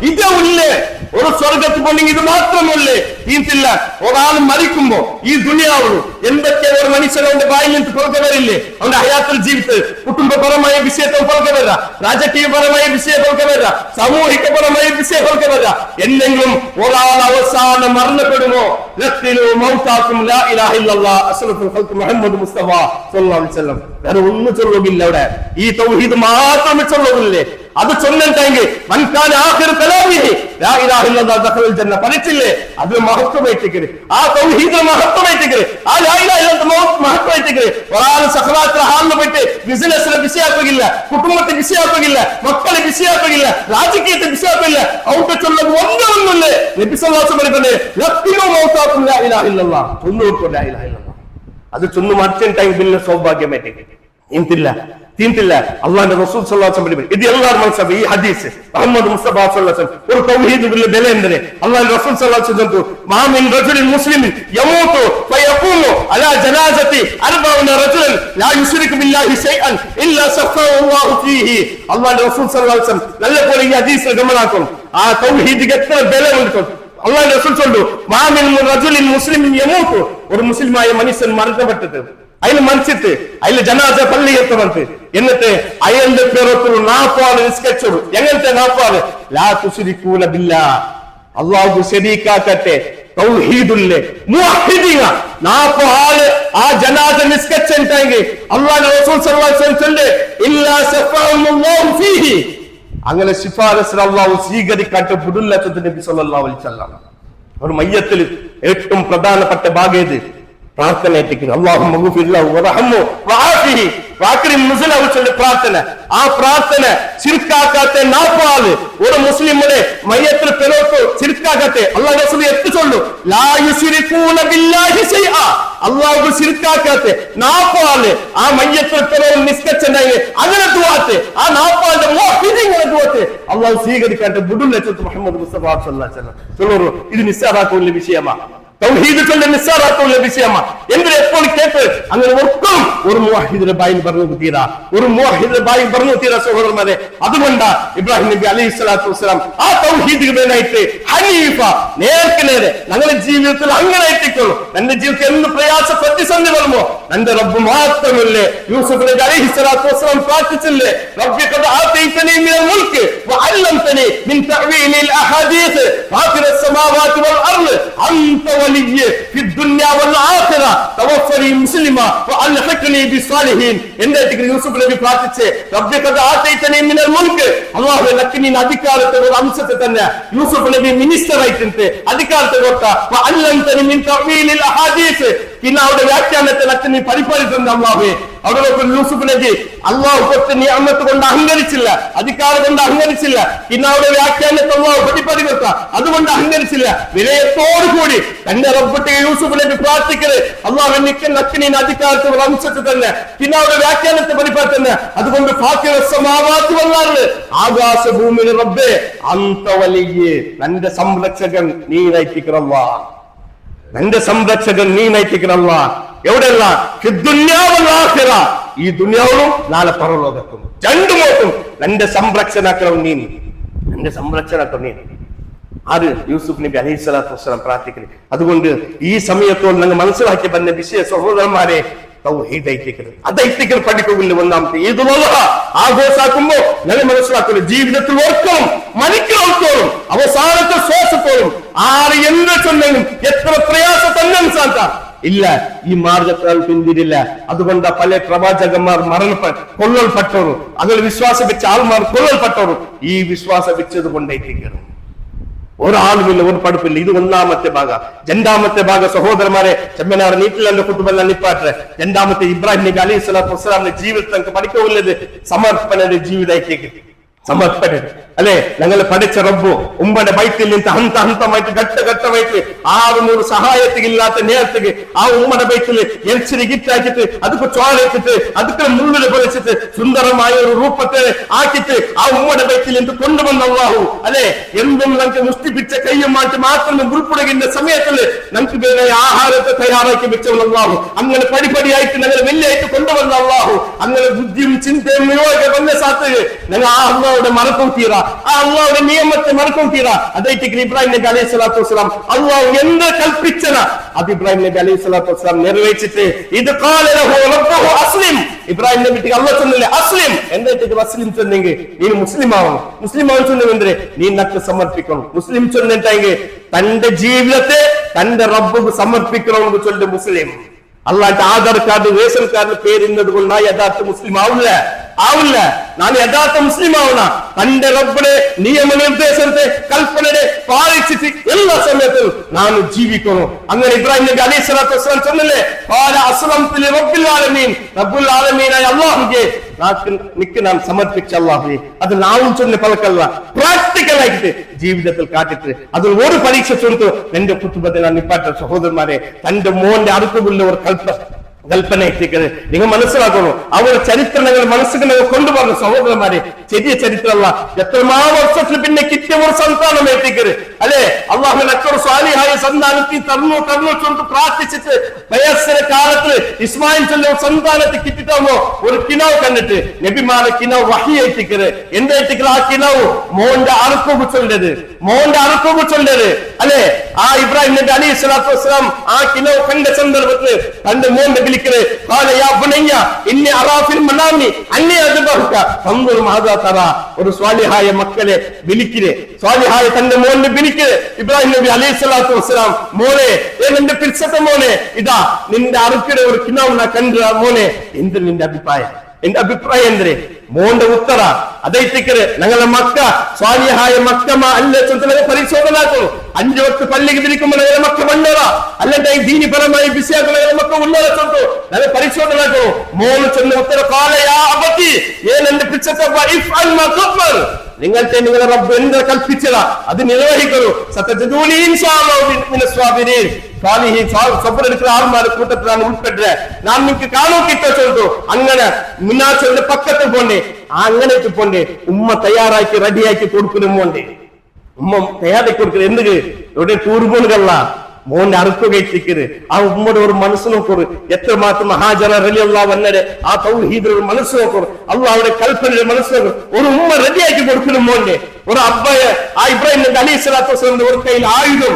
ഇതേ ഉള്ളേ ഒരു സ്വർഗത്ത് പോണെങ്കിൽ ഇത് മാത്രമല്ലേ തീർത്തില്ല ഒരാൾ മരിക്കുമ്പോ ഈ ദുനിയാവുള്ളൂ എന്തൊക്കെ ഒരു മനുഷ്യരുടെ വായിൽ നിന്ന് പുറകെ വരില്ലേ അവന്റെ ഹയാത്തിൽ ജീവിതത്തിൽ കുടുംബപരമായ വിഷയത്തെ പുറകെ വരാ രാജകീയപരമായ വിഷയം പുറകെ വരാ സാമൂഹികപരമായ വിഷയം പുറകെ വരാ എന്തെങ്കിലും ഒരാൾ അവസാനം മരണപ്പെടുമോ മൗത്താക്കും ലാ ഇലാഹ ഇല്ലല്ലാഹ് അഷ്റഫുൽ ഖൽഖ് മുഹമ്മദ് മുസ്തഫ സ്വല്ലല്ലാഹു അലൈഹി വസല്ലം വേറെ ഒന്നും ചൊല്ലുകയില്ല അവിടെ ഈ തൗഹീദ് മാത്രമേ ചൊല്ലുകയില്ലേ അത് ചൊല്ലുണ്ടെങ്കിൽ മൻകാന ആഖിറു കലാമിഹി ലാ ഇലാഹ ഇല്ലല്ലാഹ് ദഖലൽ ജന്ന പഠിച്ചില്ലേ അത് മഹത്വമായിട്ടിക്കര് ആ തൗഹീദ് മഹത്വമായിട്ടിക്കര് ആ ലാ ഇലാഹ ഇല്ലല്ലാഹ് മഹത്വമായിട്ടിക്കര് ഒരാൾ സഖറാത്ത് ഹാലിൽ പോയിട്ട് ബിസിനസ്സിനെ വിഷയാക്കുകയില്ല കുടുംബത്തെ വിഷയാക്കുകയില്ല മക്കളെ വിഷയാക്കുകയില്ല രാജകീയത്തെ വിഷയാക്കില്ല ഔട്ട് ചൊല്ലുന്നത് ഒന്നുമില്ലേ നബി സല്ലല്ലാഹു അലൈഹി വസല്ലം ലഖിനു മൗതാകും ലാ ഇലാഹ ഇല്ലല്ലാഹ് ചൊല്ലുക ലാ ഇലാഹ ഇല്ലല്ലാഹ് അത് ചൊന്നു മറിച്ച ടൈം പിന്നെ സൗഭാഗ്യമായിട്ട് ഇന്തില്ല തീന്തില്ല അള്ളാന്റെ റസൂൽ സല്ലല്ലാഹു അലൈഹി വസല്ലം ഇത് എല്ലാവരും മനസ്സിലാക്കി ഈ ഹദീസ് മുഹമ്മദ് മുസ്തഫ സല്ലല്ലാഹു അലൈഹി വസല്ലം ഒരു തൗഹീദിന്റെ വില എന്തിനെ അള്ളാന്റെ റസൂൽ സല്ലല്ലാഹു അലൈഹി വസല്ലം മാ മിൻ റജുലിൻ മുസ്ലിമിൻ യമൂതു ഫയഖൂമു അലാ ജനാസതി 40 റജുലൻ ലാ യുശ്രികു ബില്ലാഹി ശൈഅൻ ഇല്ലാ സഫാഹു അല്ലാഹു ഫീഹി അള്ളാന്റെ റസൂൽ സല്ലല്ലാഹു അലൈഹി വസല്ലം നല്ല പോലെ ഈ ഹദീസ് ഗമനാക്കും ആ തൗഹീദിക്ക് എത്ര വില ഉണ്ട് അള്ളാഹുവിന്റെ റസൂൽ ചൊല്ലു മാമിൻ റജുലിൻ മുസ്ലിമിൻ യമൂതു, ഒരു മുസ്ലിമായ മനുഷ്യൻ മരണപ്പെട്ടിട്ട് അതിന് മരിച്ചിട്ട് അതിൽ ജനാസ പള്ളിയെത്ത് വന്നിട്ട് എന്നിട്ട് അയാളുടെ പേരൊത്തൊരു 40 നിസ്കരിച്ചോളൂ. എങ്ങനത്തെ 40? ലാ തുശ്രികൂന ബില്ലാഹ്, അള്ളാഹു ശരീക്കാക്കട്ടെ, തൗഹീദുല്ലേ മുവഹിദീന 40 ആള് ആ ജനാസ നിസ്കരിച്ചിട്ടെങ്കിൽ അല്ലാഹുവിന്റെ റസൂൽ സല്ലല്ലാഹു അലൈഹി വസല്ലം ചൊല്ല് ഇല്ലാ ശഫഅല്ലാഹു ഫീഹി, അങ്ങനെ ശിഫാറസ് അല്ലാഹു സ്വീകരിക്കാട്ട് വിടില്ല നബി സല്ലല്ലാഹു അലൈഹി വസല്ലം. ഒരു മയ്യത്തിൽ ഏറ്റവും പ്രധാനപ്പെട്ട ഭാഗേത് പ്രാർത്ഥന ഏറ്റിക്കുന്നു. അല്ലാഹുമ്മ ഗഫിർ ലഹു വറഹ്മഹു വആഫിഹി വഅക്രിം നുസുലഹു ചൊല്ലി പ്രാർത്ഥന. ആ പ്രാർത്ഥന ശിർക്കാക്കാത്ത 40 ആള് ഒരു മുസ്ലിമിനെ മയ്യത്തിൽ പെരോത്ത് ശിർക്കാക്കത്തെ അല്ലാഹു റസൂൽ എത്തു ചൊല്ലു ലാ യുശ്രികൂന ബില്ലാഹി ശൈഅ, അല്ലാഹു ശിർക്കാക്കാത്ത 40 ആള് ആ മയ്യത്തിൽ പെരോത്ത് നിസ്കരിച്ചെങ്കിൽ അങ്ങനെ ദുആത്തെ ആ 40 ആളുടെ മുഅ്മിനീങ്ങളുടെ ദുആത്തെ അല്ലാഹു സ്വീകരിക്കാട്ട് വിടില്ല മുഹമ്മദ് മുസ്തഫ സല്ലല്ലാഹു അലൈഹി വസല്ലം ചൊല്ലു. ഇത് നിസ്സാറാക്കുന്ന വിഷയമാ, തൗഹീദ് ചൊല്ലി നിസ്സാറാക്കുന്ന വിഷയമാ. എന്തിന് എപ്പോൾ കേട്ട് അങ്ങനെ ഒട്ടും ഒരു മുവഹിദിന്റെ ബായിൽ പറഞ്ഞു തീരാ, ഒരു മുവഹിദിന്റെ ബായിൽ പറഞ്ഞു തീരാ സഹോദരന്മാരെ. അതുകൊണ്ടാ ഇബ്രാഹിം നബി അലൈഹി സ്വലാത്തു വസ്സലാം ആ തൗഹീദിനായിട്ട് ഹനീഫ നേർക്ക് നേരെ ഞങ്ങളുടെ ജീവിതത്തിൽ അങ്ങനെ എത്തിക്കൊള്ളു. എന്റെ ജീവിതത്തിൽ എന്ത് പ്രയാസ പ്രതിസന്ധി വരുമോ എന്റെ റബ്ബ് മാത്രമല്ലേ. യൂസുഫ് നബി അലൈഹി സ്വലാത്തു വസ്സലാം പ്രാർത്ഥിച്ചില്ലേ റബ്ബി ഖദ് ആതൈതനി മിനൽ മുൽക്ക് വഅല്ലംതനി മിൻ തഅവീലിൽ അഹാദീസ് ഫാത്തിറസ് സമാവാതി വൽ അർള് അൻത വലിയ്യ ഫി ദുനിയ വൽ ആഖിറ തവഫനി മുസ്ലിമ വഅൽഹിഖ്നി ബിസ്സാലിഹീൻ. എന്തായിട്ട് യൂസുഫ് നബി പ്രാർത്ഥിച്ചേ റബ്ബി ഖദ് ആതൈതനി മിനൽ മുൽക്ക്, അല്ലാഹു എനിക്ക് നീ അധികാരത്തെ ഒരു അംശത്തെ തന്നെ യൂസുഫ് നബി മിനിസ്റ്റർ ആയിട്ടുണ്ട് അധികാരത്തെ കൊടുത്ത വഅല്ലംതനി മിൻ തഅവീലിൽ അഹാദീസ്, പിന്നെ അവിടെ വ്യാഖ്യാനത്തെ എനിക്ക് നീ പരിപാലിച്ചിട്ടുണ്ട് അല്ലാഹുവേ. അവിടെ യൂസുഫ് നബി അല്ലാഹു കൊടുത്ത നിഅമത്ത് കൊണ്ട് അഹങ്കരിച്ചില്ല, അധികാരം കൊണ്ട് അഹങ്കരിച്ചില്ല. പിന്നെ അവിടെ വ്യാഖ്യാനത്തെ അല്ലാഹു പരിപാലിക്കുക അതുകൊണ്ട് അഹങ്കരിച്ചില്ല. വിനയത്തോടു കൂടി തന്റെ റബ്ബിട്ട് യൂസുഫ് നബി പ്രാർത്ഥിക്കരുത് അല്ലാഹു എനിക്ക് നീ അധികാരത്തെ ഒരു അംശത്തെ തന്നെ, പിന്നെ അവിടെ വ്യാഖ്യാനത്തെ പരിപാടി തന്നെ. അതുകൊണ്ട് ഫാത്തിറസ് സമാവാതി വൽ അർള് ആകാശഭൂമിയുടെ റബ്ബേ അൻത വലിയ്യ, നിന്റെ സംരക്ഷകൻ നീ നയിക്കണമല്ല, നിന്റെ സംരക്ഷകൻ നീ നയിക്കണമല്ല. എവിടെയല്ല ഈ ദുനിയാവിലും നാളെ പരലോകത്തും രണ്ടുമോട്ടും നിന്റെ സംരക്ഷണാക്കണം നീ, നിന്റെ സംരക്ഷണാക്കണം നീ. അത് യൂസുഫ് നബി അലൈഹി സ്വലാത്തു വസ്സലാം പ്രാർത്ഥിക്കുന്നത്. അതുകൊണ്ട് ഈ സമയത്തോട് നിങ്ങൾ മനസ്സിലാക്കി പറഞ്ഞ വിഷയ സഹോദരന്മാരെ അതൈത്തിക്കൽ പഠിക്കുന്നില്ല. ഒന്നാമത്തെ ഈദുൽ ആഘോഷാക്കുമ്പോ നിങ്ങൾ മനസ്സിലാക്കുന്നു ജീവിതത്തിൽ ഓർക്കണം മണിക്കൂറോളം അവസാനത്തെ ശ്വാസത്തോളം ആര് എന്ത് ചൊല്ലും എത്ര പ്രയാസം തന്നെ സാധിക്കാം ഇല്ല, ഈ മാർഗത്താൽ പിന്തിരില്ല. അതുകൊണ്ട് പല പ്രവാചകന്മാർ കൊല്ലൽപ്പെട്ടവരും അതിൽ വിശ്വാസം വെച്ച ആൾമാർ കൊല്ലൽപ്പെട്ടവരും ഈ വിശ്വാസം വെച്ചത് കൊണ്ടേറ്റിക്കണം. ഒരാളുമില്ല, ഒരു പഠിപ്പില്ല. ഇത് ഒന്നാമത്തെ ഭാഗം. രണ്ടാമത്തെ ഭാഗം സഹോദരന്മാരെ ചെമ്മനാർ നീട്ടിലെ കുട്ടുമെല്ലാം നിപ്പാട്ടെ. രണ്ടാമത്തെ ഇബ്രാഹിം നബി അലൈഹി സ്വലാത്തു വസ്സലാമിന്റെ ജീവിതത്തിൽ പഠിക്കുള്ളത് സമർപ്പണയുടെ ജീവിതത്തേക്ക് സമർപ്പണ അല്ലെ. ഞങ്ങൾ പഠിച്ച റബ്ബു ഉമ്മയുടെ ബൈത്തിൽ നിന്ന് ഹന്തമായിട്ട് ഘട്ടമായിട്ട് 600 സഹായത്തില്ലാത്ത നേരത്തേക്ക് ആ ഉമ്മയുടെ ബൈത്തിൽ എൽച്ചിരി ഗിറ്റാക്കിട്ട് അതൊക്കെ ചോരയിട്ടിട്ട് അതൊക്കെ മുള്ളിൽ പൊളിച്ചിട്ട് സുന്ദരമായ ഒരു രൂപത്തെ ആക്കിയിട്ട് ആ ഉമ്മയുടെ ബൈത്തിൽ നിന്ന് കൊണ്ടുവന്ന അല്ലാഹു അല്ലെ. എന്തും നമുക്ക് മുഷ്ടിപ്പിച്ച കയ്യുമായിട്ട് മാത്രമേ ഉൾപ്പെടുകിன்ற സമയത്തിൽ നമുക്ക് വേറെ ആഹാരത്തെ തയ്യാറാക്കി വെച്ചവൻ അല്ലാഹു. അങ്ങനെ പടിപടിയായിട്ട് ഞങ്ങൾ വെള്ളിയായിട്ട് കൊണ്ടുവന്ന അല്ലാഹു. അങ്ങനെ ബുദ്ധിയും ചിന്തയും വന്ന സാത്ത് ഞങ്ങൾ ആ അള്ളാഹുടെ മറക്കം തീരാ, ആ അള്ളാഹുടെ നിയമത്തെ മറക്കം തീരാ. അതായിട്ട് ഇബ്രാഹിം നബി അലൈഹി സ്വലാത്തു വസ്സലാം അള്ളാഹു എന്ത് കൽപ്പിച്ചന അത് ഇബ്രാഹിം നബി അലൈഹി സ്വലാത്തു വസ്സലാം നിർവഹിച്ചിട്ട് ഇത് ഖാല ലഹു റബ്ബുഹു അസ്ലിം. ഇബ്രാഹിം നബിക്ക് അള്ളാഹു ചൊല്ലില്ലേ അസ്ലിം. എന്തായിട്ട് അസ്ലിം ചൊന്നെങ്കിൽ നീ മുസ്ലിം ആവണം. മുസ്ലിം ആവാൻ ചൊല്ലുമെന്തേ നീ നക്ക് സമർപ്പിക്കണം. മുസ്ലിം ചൊല്ലിട്ടെങ്കിൽ തന്റെ ജീവിതത്തെ തന്റെ റബ്ബുക്ക് സമർപ്പിക്കണമെന്ന് ചൊല്ല് മുസ്ലിം. അല്ലാണ്ട് ആധാർ കാർഡ് റേഷൻ കാർഡ് പേരിന്നത് കൊണ്ടാ യഥാർത്ഥ മുസ്ലിം ആവില്ല. നാം യഥാർത്ഥ മുസ്ലിം ആവണ തന്റെ റബ്ബിനെ നിയമനിർദ്ദേശത്തെ കൽപ്പനയെ പാലിച്ചിട്ട് എല്ലാ സമയത്തും നാം ജീവിക്കണം. അങ്ങനെ ഇബ്രാഹിം നബി അലൈഹി സ്വലാത്തു വസ്സലാം ചൊല്ലില്ലേ ഖാല അസ്ലംതു ലിറബ്ബിൽ ആലമീൻ, റബ്ബുൽ ആലമീനായ അല്ലാഹുവിനെ നാം സമർപ്പിച്ച അല്ലാഹുവേ. അത് നാവും ചൊല്ലുന്ന പലക്കല്ല, പ്രാക്ടിക്കൽ ആയിട്ട് ജീവിതത്തിൽ കാട്ടിട്ട് അതിൽ ഒരു പരീക്ഷ ചൊല്ലിട്ട് എന്റെ കുത്തുബത്തെ ഞാൻ നിപ്പാട്ട സഹോദരന്മാരെ തന്റെ മോന്റെ അടുത്തുള്ള ഒരു കൽപ്പന എത്തിക്കരുത്. നിങ്ങൾ മനസ്സിലാക്കണം അവരുടെ ചരിത്രങ്ങൾ മനസ്സിൽ കൊണ്ടുപോകുന്ന സഹോദരന്മാരെ ചെറിയ ചരിത്രമല്ല. എത്രമാ വർഷത്തിൽ പിന്നെ കിട്ടിയ ഒരു സന്താനം എത്തിക്കരുത് അല്ലെ. അള്ളാഹുവിന്റെ അക്ബർ സ്വാലിഹായ സന്താനത്തിൽ തരണോ ചൊല്ലു പ്രാർത്ഥിച്ചിട്ട് വയസ്സിന്റെ കാലത്ത് ഇസ്മായിൽ ചൊല്ല സന്താനത്തെ കിട്ടിട്ടാമോ ഒരു കിനാവ് കണ്ടിട്ട് നബിമാരെ കിനാവ് വഹിയേറ്റിക്കറ് എന്തായിട്ടിക്കറ് ആ കിനാവ് മോന്റെ അറുക്കൊക്കെ ചൊല്ലത് അല്ലെ ആ ഇബ്രാഹിം നബി അലൈഹി സ്വലാത്തു വസ്സലാം ആ കിനാവ് കണ്ട സന്ദർഭത്തിൽ തന്റെ മോന്റെ വിളിക്കറ് ഒരു സ്വാലിഹായ മക്കളെ വിളിക്കര് സ്വാലിഹായ തന്റെ മോന്റെ വിളിക്കര് ഇബ്രാഹിം നബി അലൈഹി സ്വലാത്തു വസ്സലാം മോനെ എന്റെ പിരിച്ചത്തെ മോനെ ഇതാ നിന്റെ അറുക്കിടെ ഒരു കിനാവ് കണ്ട മോനെ എന്ത് നിന്റെ അഭിപ്രായം എന്റെ അഭിപ്രായം എന്തേ മോന്റെ ഉത്തര അതൈത്തിക്കര് ഞങ്ങളെ മക്ക സ്വാലിഹായ മക്കമ അല്ല പരിശോധനാക്കുന്നു 5 വക്ത് പള്ളിക്ക് തിരിക്കുമ്പോൾ ഞങ്ങളെ മക്ക മണ്ണറ അല്ലെ ദീനിപരമായി വിഷയങ്ങൾ മക്ക ഉള്ളവരെ ചൊല്ലു ഞങ്ങൾ പരിശോധനാക്കുന്നു മോന് ചൊന്ന ഉത്തര കാലയാ അബത്തി എന്റെ പിച്ചത്തെ നിങ്ങളെ റബ്ബ് എന്ത് കൽപ്പിച്ചതാ അത് നിർവഹിക്കുന്നു സത്യജൂലി എടുക്കുന്ന ആൾമാരുടെ കൂട്ടത്തിലാണ് ഉൾപ്പെട്ടത് ഞാൻ നിങ്ങൾക്ക് കാണോ കിട്ടോ ചൊല്ലു അങ്ങനെ മിനാച്ചൊല്ലിന്റെ പക്കത്ത് പോണ്ടേ അങ്ങനെയൊക്കെ പോണ്ടേ ഉമ്മ തയ്യാറാക്കി റെഡിയാക്കി കൊടുക്കുന്നുമോണ്ടേ ഉമ്മ തയ്യാറാക്കി കൊടുക്കുന്നത് എന്ത് ഇവിടെ ടൂർ പോണുകള്ള മോന്റെ അറുക്കുകയറ്റിക്കര് ആ ഉമ്മയുടെ ഒരു മനസ്സ് നോക്കൂ എത്രമാത്രം മഹാജന റളിയല്ലാഹു അൻഹുവിന്റെ ആ തൗഹീദിന്റെ ഒരു മനസ്സ് നോക്കൂ അല്ലാഹുവിന്റെ കൽപ്പനയുടെ മനസ്സ് നോക്കൂ ഒരു ഉമ്മ റെഡിയാക്കി കൊടുക്കുന്നു മോന്റെ ഒരു അബ്ബയെ ആ ഇബ്രാഹിം നബി അലൈഹി സ്വലാത്തു വസ്സലാമിന്റെ ഒരു കയ്യിൽ ആയുധം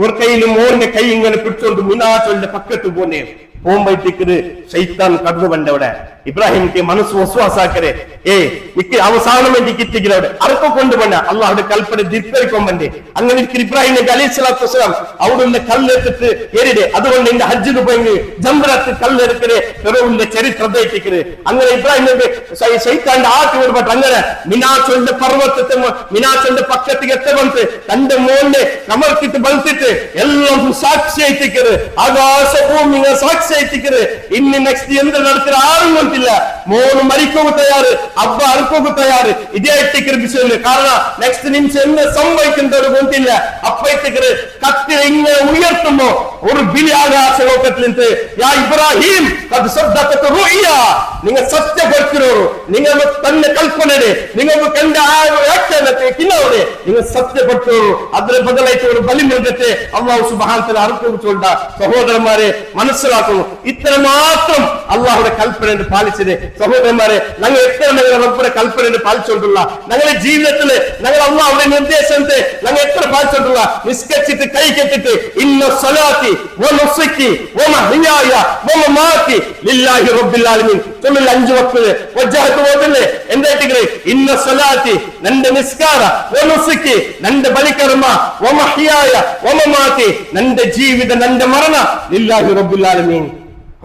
ഒരു കയ്യിൽ മോന്റെ കൈ ഇങ്ങനെ പിടിച്ചോണ്ട് മിനാച്ചൊല്ലിന്റെ പക്കത്ത് പോന്നേ പോകുമ്പോഴത്തേക്ക് ശൈത്താൻ കടന്നു വണ്ടവിടെ ഇബ്രാഹിമിക്ക് മനസ്സ് വസ്വാസാക്കരെ നിക്ക് അവസാനം കിട്ടിക്കലവിടെ അറക്ക കൊണ്ടുപോണ്ട അള്ളാഹുടെ കൽപ്പന ധിക്കരിക്കൊമ്പന്റെ അങ്ങനെ ഇബ്രാഹിം നബി അലൈഹി സ്വലാത്തു വസ്സലാം അവിടെ കല്ലെടുത്തിട്ട് എരിടെ അതുകൊണ്ട് എന്റെ ഹജ്ജിന് പോയി ജംറത്ത് കല്ലെടുക്കരെ ഫിറൗന്റെ ചരിത്രത്തിക്കര് അങ്ങനെ ഇബ്രാഹിം നബി ശൈത്താന്റെ ആട്ടി വിടപ്പെട്ടു അങ്ങനെ മിനാച്ചൊല്ലിന്റെ പർവ്വതത്തെ മിനാച്ചൊല്ലിന്റെ പക്കത്തേക്ക് എത്തബಂತು തന്റെ മോനെ കമർത്തിട്ട് ബന്ധിട്ട് എല്ലാം സാക്ഷിയായിട്ടിക്കര് ആകാശ ഭൂമിയെ സാക്ഷിയായിട്ടിക്കര് ഇനി നെക്സ്റ്റ് എന്ത് നടത്തിയ ആരും ಗೊತ್ತಿಲ್ಲ മോന് മരിക്കോക്ക് തയ്യാറ് അബ്ബ അറുക്കോക്ക് തയ്യാറ് ഇതേ ഇട്ടിക്കര് വിഷയമില്ല കാരണം നെക്സ്റ്റ് നിമിഷം എന്ത് സംഭവിക്കുന്നവർ ಗೊತ್ತಿಲ್ಲ അപ്പ ഇട്ടിക്കര് കത്തി ഇങ്ങനെ ഉയർത്തുമ്പോ ഒരു ബിലി ആകാശ ലോകത്തിൽ നിന്ന് യാ ഇബ്രാഹിം അത് സദ്ദഖത റുഇയ നിങ്ങൾ സത്യപ്പെടുത്തിരോರು നിങ്ങൾ തന്നെ കൽപ്പനയുടെ നിങ്ങൾക്ക് കണ്ട ആ വ്യാഖ്യാനത്തെ കിന്നോടെ നിങ്ങൾ സത്യപ്പെടുത്തിരോರು ಅದರ ಬದಲಾಯಿಸಿ ഒരു ബലിമൃഗത്തെ അല്ലാഹു സുബ്ഹാനഹു വ തആല അറുക്കോക്ക് ചൊല്ല സഹോദരന്മാരെ മനസ്സിലാക്കുന്നു ഇത്ര മാത്രം അല്ലാഹുവിന്റെ കൽപ്പന പാലിച്ചത് സഹോദരന്മാരെ ഞങ്ങൾ എത്ര റബ്ബിന്റെ കൽപ്പന പാലിച്ചുകൊണ്ടുള്ള ഞങ്ങളുടെ ജീവിതത്തില് ഞങ്ങൾ അല്ലാഹുവിന്റെ നിർദ്ദേശത്തെ ഞങ്ങൾ എത്ര പാലിച്ചുകൊണ്ടുള്ള നിസ്കരിച്ചിട്ട് കൈ കെട്ടിട്ട് ഇന്ന സ്വലാത്തി വ നുസുക്കി വ മഹ്യായ വ മമാതി ലില്ലാഹി റബ്ബിൽ ആലമീൻ ചൊല്ലില്ല 5 വക്ത് വജ്ജഹത്തു ഓതില്ലേ എന്തായിട്ടില്ലേ ഇന്ന സ്വലാത്തി നന്റെ നിസ്കാര വ നുസുക്കി നന്റെ ബലികർമ്മ വ മഹ്യായ വ മമാതി നന്റെ ജീവിത നന്റെ മരണ ലില്ലാഹി റബ്ബിൽ ആലമീൻ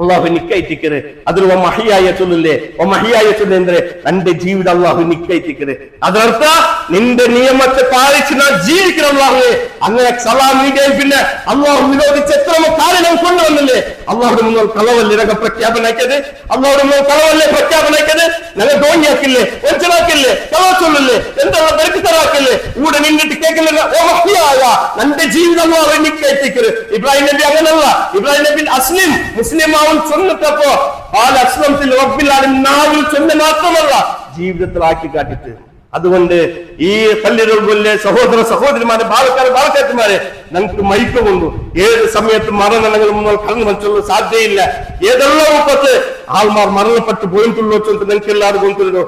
അള്ളാഹു നിക്കൈത്തിക്കര് അതിൽ മഹിയായ ചൊല്ലില്ലേ മഹിയായ ചൊല്ലെ തന്റെ ജീവിതം അള്ളാഹു നിക്കൈത്തിക്കര് അതിനർത്ഥ നിന്റെ നിയമത്തെ പാലിച്ച് നാം ജീവിക്കണം അള്ളാഹുവെ അങ്ങനെ സലാം നീടിയാൽ പിന്നെ അള്ളാഹു വിരോധിച്ച് എത്ര കാര്യം കൊണ്ടുവന്നില്ലേ അള്ളാഹുടെ മുന്നോട്ട് കളവല്ലേ ഇതൊക്കെ പ്രഖ്യാപനാക്കിയത് അള്ളാഹുടെ മുന്നോട്ട് കളവല്ലേ പ്രഖ്യാപനാക്കിയത് ഞങ്ങൾ ധോണിയാക്കില്ലേ ഒഞ്ചലാക്കില്ലേ കളവ ചൊല്ലില്ലേ എന്താ ബർക്കത്താക്കില്ലേ കൂടെ നിന്നിട്ട് കേൾക്കുന്നില്ല നന്റെ ജീവിതം അള്ളാഹു നിക്കൈത്തിക്കര് ഇബ്രാഹിം നബി അങ്ങനല്ല ഇബ്രാഹിം നബി അസ്ലിം മുസ്ലിം ചൊന്നിട്ടപ്പോ അസ്ലമത്തിൽ റബ്ബിൽ ആലമീൻ നാവിൽ ചൊന്ന മാത്രമല്ല ജീവിതത്തിൽ ആക്കി കാട്ടിട്ട് അതുകൊണ്ട് ഈ പള്ളിയിലെ സഹോദര സഹോദരിമാരെ ബാലക്കാരന്മാരെ ഞങ്ങൾക്ക് മൈക്ക് കൊണ്ടു ഏത് സമയത്ത് മരണം ഞങ്ങൾ മുന്നിൽ കടന്നു വച്ചുള്ള സാധ്യതയില്ല ഏതെല്ലാം ഒപ്പത്ത് ആൾമാർ മരണപ്പെട്ടു പോയിട്ടുള്ളൂ ഞങ്ങൾക്ക് എല്ലാവരും കൊണ്ടുവരുന്നു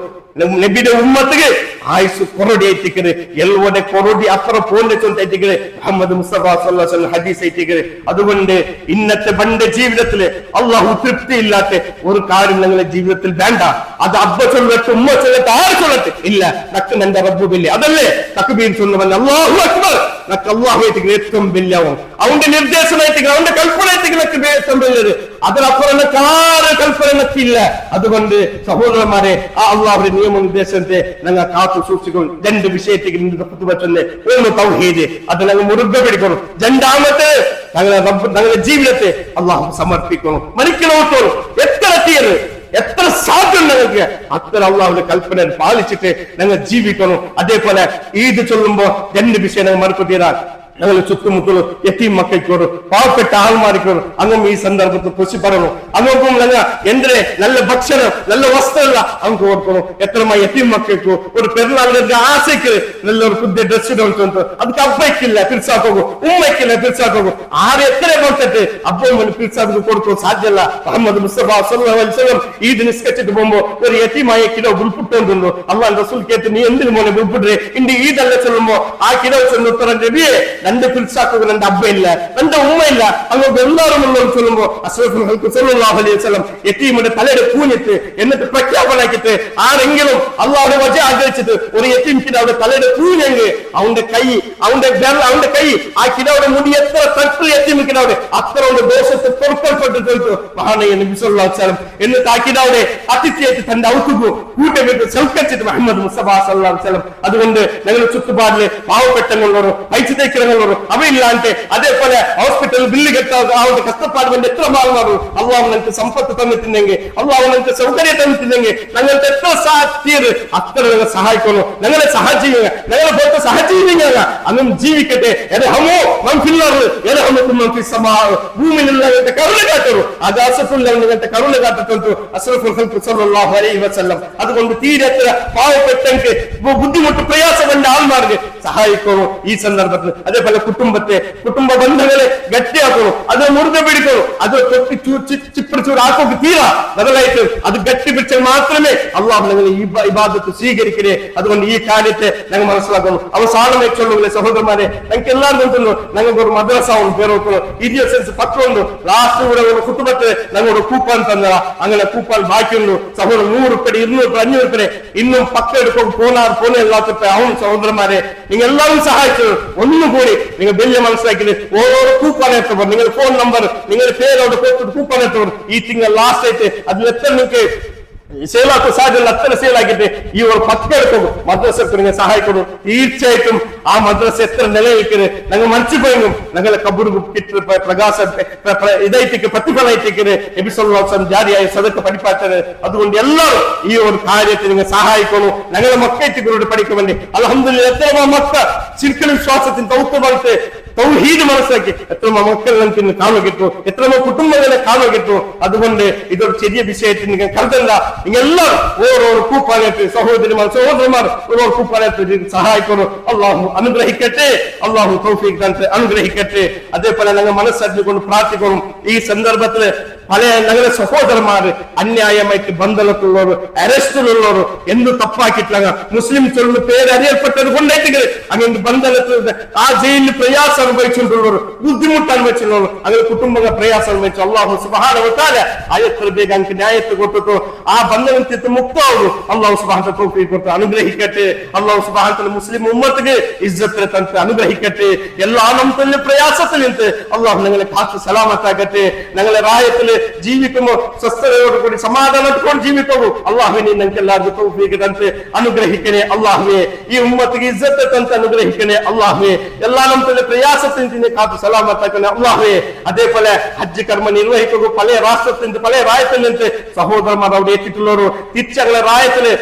നബിയുടെ ഉമ്മത്തിക്ക് ആയുസ് കൊറോടി എത്തിക്കര് എല്ലോടെ കൊറോടി അത്ര പോന്റെ ചൊല്ലിക്കര് മുഹമ്മദ് മുസ്തഫ സല്ലല്ലാഹു അലൈഹി വസല്ലം ഹദീസ് എത്തിക്കര് അതുകൊണ്ട് ഇന്നത്തെ പണ്ട് ജീവിതത്തില് അള്ളാഹു തൃപ്തിയില്ലാത്ത ഒരു കാര്യം ഞങ്ങളുടെ ജീവിതത്തിൽ വേണ്ട അത് അബ്ബ ചൊല്ലട്ട് ഉമ്മ ചൊല്ലട്ട് ആര് ചൊല്ലട്ട് ഇല്ല നക്ക് എന്റെ റബ്ബുബില്ലേ അതല്ലേ തക്ബീർ ചൊല്ലുവല്ല അല്ലാഹു അക്ബർ നക്ക് അള്ളാഹു എത്തിക്കുന്ന ഏറ്റവും വലിയവൻ അവന്റെ നിർദ്ദേശം എത്തിക്കണം അവന്റെ കൽപ്പന എത്തിക്കുന്ന ഏറ്റവും വലിയത് അതിലപ്പുറം കാറ് കൽപ്പന എത്തിയില്ല അതുകൊണ്ട് സഹോദരന്മാരെ ആ അള്ളാഹുവിന്റെ നിയമനിർദ്ദേശത്തെ ഞങ്ങൾ കാത്തു സൂക്ഷിക്കും 2 വിഷയത്തേക്ക് ഒന്ന് തൗഹീദ് അത് ഞങ്ങൾ മുറുകെ പിടിക്കണം രണ്ടാമത്തെ ഞങ്ങളുടെ ജീവിതത്തെ അള്ളാഹു സമർപ്പിക്കണം മരിക്കണോട്ടോളും എത്ര തീയറ് എത്ര സാധ്യം ഞങ്ങൾക്ക് അത്ര അള്ളാഹുവിന്റെ കൽപ്പന പാലിച്ചിട്ട് ഞങ്ങൾ ജീവിക്കണം അതേപോലെ ഈദ് ചൊല്ലുമ്പോ 2 വിഷയം ഞങ്ങൾ മറുപടി തരാൻ ഞങ്ങൾ ചുറ്റുമുട്ടുള്ള യത്തീം മക്കൾക്കോട് പാവപ്പെട്ട ആൾമാർക്കോട് അങ്ങും ഈ സന്ദർഭത്തിൽ പൊസി പറയണം. അങ്ങോട്ടും ഞങ്ങൾ എന്തിനെ നല്ല ഭക്ഷണം നല്ല വസ്ത്രമില്ല അങ്ങ് കൊടുക്കണം. എത്രമാ യത്തീം മക്കൾക്ക് ഒരു പെരുന്നാളിന്റെ ആശയ്ക്ക് നല്ലൊരു പുതിയ ഡ്രസ് ഇടുന്നത് ಅದಕ್ಕೆ ಅಬ್ಬಕ್ಕಿಲ್ಲ ಪಿರ್ಸಾಕೋಗು ಉಮ್ಮಕ್ಕಿಲ್ಲ ಪಿರ್ಸಾಕೋಗು ಆರು ಎತ್ತರೆ ಕೊಡ್ತೈತೆ ಅಬ್ಬ ಪಿರ್ಸಾದ ಕೊಡ್ಕೋ ಸಾಧ್ಯ ಇಲ್ಲ. ಮೊಹಮ್ಮದ್ ಮುಸ್ತಫಾ ಸಲ್ಲಲ್ಲಾಹು ಅಲೈಹಿ ವಸಲ್ಲಂ ಈದ್ ನಿಸ್ಕಚ್ಚಿಟ್ಟು ಬೊಂಬೋ ഒരു യതീമായ കിലോ ഉൾപ്പെട്ടുണ്ടോ അള്ളാഹ് റസൂൽ കേട്ട് നീ എന്തിനു മോനെ ഉൾപ്പെടേ ഇന്റെ ഈദല്ല ചൊല്ലുമ്പോ ആ കിലോ ചെന്ന് ഉത്തരം നബിയെ രണ്ട് പിൽസാക്കുക രണ്ട് അബ്ബ ഇല്ല രണ്ട് ഉമ്മ ഇല്ല അങ്ങോട്ട് എല്ലാവരും ഉള്ളവർ ചൊല്ലുമ്പോ അഷ്റഫുൽ ഖൽഖ് സല്ലല്ലാഹു അലൈഹി വസല്ലം യതീമിന്റെ തലയുടെ കൂഞ്ഞിട്ട് എന്നിട്ട് പ്രഖ്യാപനാക്കിട്ട് ആരെങ്കിലും അള്ളാഹുടെ വജ ആഗ്രഹിച്ചിട്ട് ഒരു യതീം കിടാവുടെ തലയുടെ കൂഞ്ഞെങ്കിൽ അവന്റെ കൈ ആ കിടാവുടെ മുടി എത്ര തട്ട് യതീം കിടാവുടെ അത്ര ദോഷത്തെ പൊറുക്കപ്പെട്ടിട്ട് മഹാനീയ നബി സല്ലല്ലാഹു അലൈഹി വസല്ലം എന്നിട്ട് ആ കിടാവുടെ അതിഥിയായിട്ട് തന്റെ ഔത്തുകു കൂട്ടമിട്ട് സൽക്കരിച്ചിട്ട് മുഹമ്മദ് മുസ്തഫ സല്ലല്ലാഹു അലൈഹി വസല്ലം. അതുകൊണ്ട് ഞങ്ങളുടെ ചുറ്റുപാടില് പാവപ്പെട്ടങ്ങളുള്ളവരും പൈസത്തേക്കുള്ളവരും അവയില്ലാണ്ട് അതേപോലെ ഹോസ്പിറ്റൽ ബില്ല് കെട്ടാതെ അവരുടെ കഷ്ടപ്പാട് കൊണ്ട് എത്ര ഭാഗമാകും. അള്ളാഹു നിങ്ങൾക്ക് സമ്പത്ത് തന്നിട്ടുണ്ടെങ്കിൽ അള്ളാഹു നിങ്ങൾക്ക് സൗകര്യം തന്നിട്ടുണ്ടെങ്കിൽ ഞങ്ങൾക്ക് എത്ര സാധ്യത അത്ര നിങ്ങൾ സഹായിക്കണം. ഞങ്ങളെ സഹായിക്കുക ഞങ്ങളെ പോലത്തെ സഹജീവിക്കുക അങ്ങും ജീവിക്കട്ടെ. ഭൂമിയിലുള്ളവരുടെ കരുണ കാട്ടരു ആകാശത്തുള്ളവരുടെ കരുണ കാട്ടു അഷ്റഫുൽ ഖൽഖ് സല്ലല്ലാഹു അലൈഹി വസല്ലം. അതുകൊണ്ട് തീരത്ര പാവപ്പെട്ടെങ്കിൽ ബുദ്ധിമുട്ട് പ്രയാസം കണ്ട ആൾമാർക്ക് സഹായിക്കണോ ഈ സന്ദർഭത്തിൽ. അതേപോലെ കുടുംബ ബന്ധങ്ങളെ ഗട്ടിയാക്കണോ അത് മുറുകെ പിടിക്കണോ അത് ചിപ്പിടിച്ചൂരാക്കൊക്കെ തീരാ ബദലായിട്ട് അത് ഗട്ടിപ്പിടിച്ചാൽ മാത്രമേ അള്ളാഹു നിങ്ങൾ ഈ ഇബാദത്ത് സ്വീകരിക്കണേ. അതുകൊണ്ട് ഈ കാര്യത്തെ ഞങ്ങൾ മനസ്സിലാക്കണം. അവസാനം വെച്ചുള്ള സഹോദരന്മാരെ ഞങ്ങൾക്ക് എല്ലാവർക്കും തന്നു ഞങ്ങൾക്ക് ഒരു മദ്രസ പേര് വെക്കണം. ഇരുപത് പത്തുണ്ട് ലാസ്റ്റ് കൂടെ ഒരു കുട്ടുമ്പത്ത് ഞങ്ങളുടെ കൂപ്പാൻ തന്നതാ. അങ്ങനെ കൂപ്പാൻ ബാക്കിയുള്ളൂ സഹോദരൻ 100 രൂപ 200 രൂപ 500 രൂപ ഇന്നും പക്കെടുക്കും പോനാല്ലാത്ത അവൻ സഹോദരന്മാരെ നിങ്ങൾ എല്ലാവരും സഹായിച്ചത് ഒന്നുകൂടി നിങ്ങൾ വലിയ മനസ്സിലാക്കിയത് ഓരോ കൂപ്പാനെത്തവർ നിങ്ങൾ ഫോൺ നമ്പർ നിങ്ങളുടെ പേരോട് കൂപ്പാനെത്തവർ ഈ തിങ്കൾ ലാസ്റ്റ് ആയിട്ട് അതിൽ എത്ര നിങ്ങൾക്ക് സേവാക്ക് സാധ്യത അത്ര സേലാക്കിയിട്ട് ഈ ഒരു പക്കെടുക്കും മദ്രസക്ക് നിങ്ങൾ സഹായിക്കണം. തീർച്ചയായിട്ടും ആ മദ്രസ എത്ര നിലനിൽക്കുന്നത് ഞങ്ങൾ മനസ്സിലാക്കും. ഞങ്ങളെ കബൂർ പ്രകാശ ഇതായിട്ടേക്ക് പ്രതിഫലമായിട്ടേക്ക് നബി സല്ലല്ലാഹു അലൈഹി വസല്ലം ജാരിയായ സദഖ പഠിപ്പാറ്റത്. അതുകൊണ്ട് എല്ലാവരും ഈ ഒരു കാര്യത്തിൽ നിങ്ങൾ സഹായിക്കണം. ഞങ്ങളെ മക്കൈറ്റുകളോട് പഠിക്കുമെങ്കിൽ അൽഹംദുലില്ലാഹ് എത്ര മക്ക ശിർക്കിൽ വിശ്വാസത്തിന് തൗഹീദ് തൗഹീദ് മനസ്സിലാക്കി എത്ര മക്കൾ നമുക്ക് കാണാൻ കിട്ടും, എത്ര കുടുംബങ്ങളെ കാണാൻ കിട്ടും. അതുകൊണ്ട് ഇതൊരു ചെറിയ വിഷയത്തിൽ നിങ്ങൾ കരുതല്ല. നിങ്ങൾ എല്ലാവരും ഓരോ കൂപ്പാനായിട്ട് സഹോദരന്മാർ ഓരോ കൂപ്പാനായിട്ട് സഹായിക്കണം. അള്ളാഹു അനുഗ്രഹിക്കട്ടെ. അള്ളാഹു തൗഫീഖ് അനുഗ്രഹിക്കട്ടെ. അതേപോലെ ഞങ്ങൾ മനസ്സറിഞ്ഞുകൊണ്ട് പ്രാർത്ഥിക്കണം. ഈ സന്ദർഭത്തില് പല ഞങ്ങളുടെ സഹോദരന്മാര് അന്യായമായിട്ട് ബന്ധനത്തുള്ളവർ അറസ്റ്റിലുള്ളവർ എന്ത് തപ്പാക്കിയിട്ടില്ല മുസ്ലിം ചൊല്ലുന്ന പേര് അറിയപ്പെട്ടത് കൊണ്ടായിട്ട് അങ്ങനെ ബന്ധനത്തിൽ ആ ജയിലിൽ പ്രയാസം അനുഭവിച്ചുകൊണ്ടുള്ളവർ ബുദ്ധിമുട്ട് അനുഭവിച്ചുള്ളവർ അങ്ങനെ കുടുംബങ്ങൾ പ്രയാസം അനുഭവിച്ചു. അള്ളാഹു സുബ്ഹാനഹു വ തആല ആയത്ര ಬೇಗ ಅಂಕ ನ್ಯಾಯತೆ ಕೊಟ್ಟು ಆ ಬಂಧನದಿಂದ ಮುಕ್ತವಾಗು ಅಲ್ಲಾಹು ಸುಬ್ಹಾನಹು ತೌಫೀಕ್ ಕೊಟ್ಟು ಅನುಗ್ರಹಿಕಟ್ಟೆ. ಅಲ್ಲಾಹು ಸುಬ್ಹಾನಹು ಮುಸ್ಲಿಂ ಉಮ್ಮತ್ತಿಗೆ ಇಜ್ಜತ್ ತಂತ ಅನುಗ್ರಹಿಕಟ್ಟೆ. എല്ലാ നംതല്ലെ പ്രയാസത്തിലിട്ട് അല്ലാഹു ഞങ്ങളെ കാത്തു സലാമത്താക്കട്ടെ. ഞങ്ങളെ റായത്തിൽ ജീവിക്കുമ്പോൾ സ്വസ്ഥതയോടുകൂടി സമാധാനത്തോടെ ജീവിക്കൂ. അല്ലാഹുവിനെ ഞങ്ങൾക്ക് എല്ലാവർക്കും തൗഫീഖ് തന്നിട്ട് അനുഗ്രഹിക്കണേ. അല്ലാഹുവേ ഈ ഉമ്മത്തിಗೆ ഇജ്ജത്ത് തന്നിട്ട് അനുഗ്രഹിക്കണേ. അല്ലാഹുവേ എല്ലാ നംതല്ലെ പ്രയാസത്തിൽ കാത്തു സലാമത്താക്കണേ. അല്ലാഹുവേ അതേപോലെ ഹജ്ജ് കർമ്മ നിർവഹിക്കുക പല രാഷ്ട്രത്തിന്റെ പല റായത്തിൽ നിന്ന് സഹോദരന്മാർ അവിടെ എത്തിയിട്ടുള്ളവരോ തിരിച്ചങ്ങളെ റായത്തില്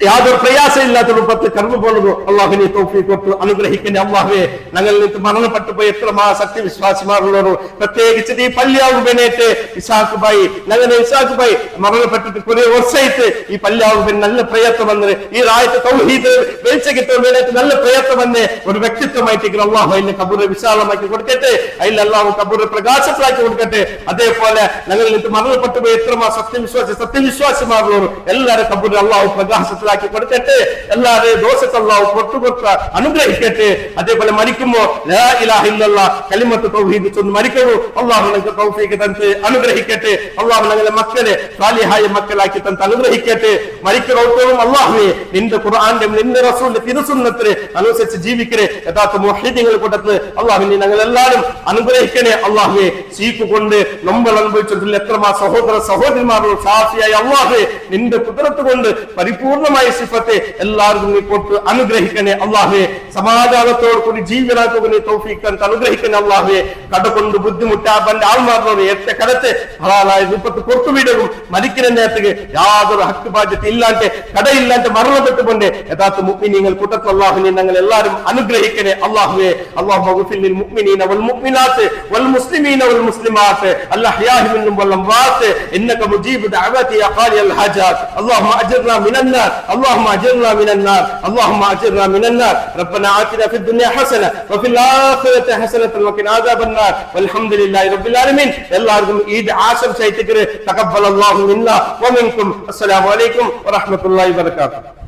യാതൊരു പ്രയാസം ഇല്ലാത്ത രൂപത്തിൽ കർമ്മ പോകുന്നു. അള്ളാഹുവിനെ തൗഫീഖ് കൊടുത്ത് അനുഗ്രഹിക്കണേ. അള്ളാഹുവേ ഞങ്ങളിൽ നിന്ന് മരണപ്പെട്ടു പോയി എത്ര സത്യവിശ്വാസിമാരുള്ളവരോ പ്രത്യേകിച്ച് ഈ പള്ളിയാവുബേനേറ്റ് ഇസാഖ് ഭായി ഞങ്ങളുടെ ഇസാഖ് ഭായി മരണപ്പെട്ടിട്ട് കുറെ വർഷമായിട്ട് ഈ പള്ളിയാവുബേൻ നല്ല പ്രയത്നം വന്നത് ഈ റായത്ത് തൗഹീദ് വെളിച്ച കിട്ടാൻ വേണ്ടിയിട്ട് നല്ല പ്രയത്നം വന്ന് ഒരു വ്യക്തിത്വമായിട്ട് അള്ളാഹു അതിന്റെ കബൂറെ വിശാലമാക്കി കൊടുക്കട്ടെ. അതിൽ അള്ളാഹു കബൂറെ പ്രകാശത്തിലാക്കി കൊടുക്കട്ടെ. അതേപോലെ ഞങ്ങളിൽ നിന്ന് മരണപ്പെട്ടു പോയി എത്ര സത്യവിശ്വാസിമാരുള്ളവരോ എല്ലാവരും കബൂറെ അള്ളാഹു പ്രകാശത്തിലാക്കി കൊടുക്കട്ടെ. എല്ലാവരെയും ദോഷത്തെ അല്ലാഹു പൊട്ടുകൊടുത്ത അനുഗ്രഹിക്കട്ടെ. അതേപോലെ മരിക്കുമ്പോ ലാ ഇലാഹ ഇല്ലല്ലാഹ് കലിമത്ത് തൗഹീദ് ചൊല്ലി മരിക്കൂ. അല്ലാഹു നിങ്ങൾക്ക് തൗഫീഖ് തന്നിട്ട് അനുഗ്രഹിക്കട്ടെ. അല്ലാഹു ഞങ്ങളെ മക്കളെ സാലിഹായ മക്കളാക്കി തന്നിട്ട് അനുഗ്രഹിക്കട്ടെ. മരിക്കുന്നോടത്തോളം അല്ലാഹുവേ നിന്റെ ഖുർആന്റെ നിന്റെ റസൂലിന്റെ തിരുസുന്നത്തിനെ അനുസരിച്ച് ജീവിക്കണേ. യഥാർത്ഥ മുവഹ്ഹിദീങ്ങൾ കൂട്ടത്തിൽ അല്ലാഹുവിനെ ഞങ്ങൾ എല്ലാവരും അനുഗ്രഹിക്കണേ. അല്ലാഹുവേ ശീക്ക് കൊണ്ട് നമ്മൾ അനുഭവിച്ചിട്ടുള്ള എത്ര സഹോദരന്മാരും സാക്ഷിയായ അല്ലാഹുവേ നിന്റെ കുദ്റത്ത് കൊണ്ട് പരിപൂർണ്ണമായി പൂർണ്ണമായ സിഫത്തെ എല്ലാവർക്കും നീ കൊടുത്ത് അനുഗ്രഹിക്കണേ അള്ളാഹുവേ. സമാധാനത്തോടു കൂടി ജീവിതത്തിന് തൗഫീഖ് തന്ന് അനുഗ്രഹിക്കണേ അള്ളാഹുവേ. കടകൊണ്ട് ബുദ്ധിമുട്ടാബന്റെ ആൾമാരുടെ എത്ത കടത്തെ ഹലാലായ രൂപത്തിൽ പുറത്തുവിടും മരിക്കുന്ന നേരത്തേക്ക് യാതൊരു ഹക്ക് ബാധ്യത ഇല്ലാണ്ട് കടയില്ലാണ്ട് മരണപ്പെട്ടുകൊണ്ട് യഥാർത്ഥ മുഅ്മിനീങ്ങൾ കൂട്ടത്തിൽ അള്ളാഹുവിനെ ഞങ്ങൾ എല്ലാവരും അനുഗ്രഹിക്കണേ അള്ളാഹുവേ. അല്ലാഹുമ്മ ഗ്ഫിർ ലിൽ മുഅ്മിനീന വൽ മുഅ്മിനാത്ത് വൽ മുസ്ലിമീന വൽ മുസ്ലിമാത്ത് അൽഅഹ്യാഇ മിൻഹും വൽ അംവാത്ത് ഇന്നക മുജീബു ദഅവതി യാ ഖാദിയൽ ഹാജാത്ത്. اللهم اجرنا من النار اللهم اجرنا من النار اللهم اجرنا من النار. ربنا آتنا في الدنيا حسنه وفي الاخره حسنه وقنا عذاب النار والحمد لله رب العالمين. എല്ലാവർക്കും ഈദ് ആശംസ ചെയ്തുകൊണ്ട് തഖബ്ബൽ അല്ലാഹു മിന്നാ വമിൻകും. അസ്സലാമു അലൈക്കും വറഹ്മത്തുള്ളാഹി വബറകാതുഹു.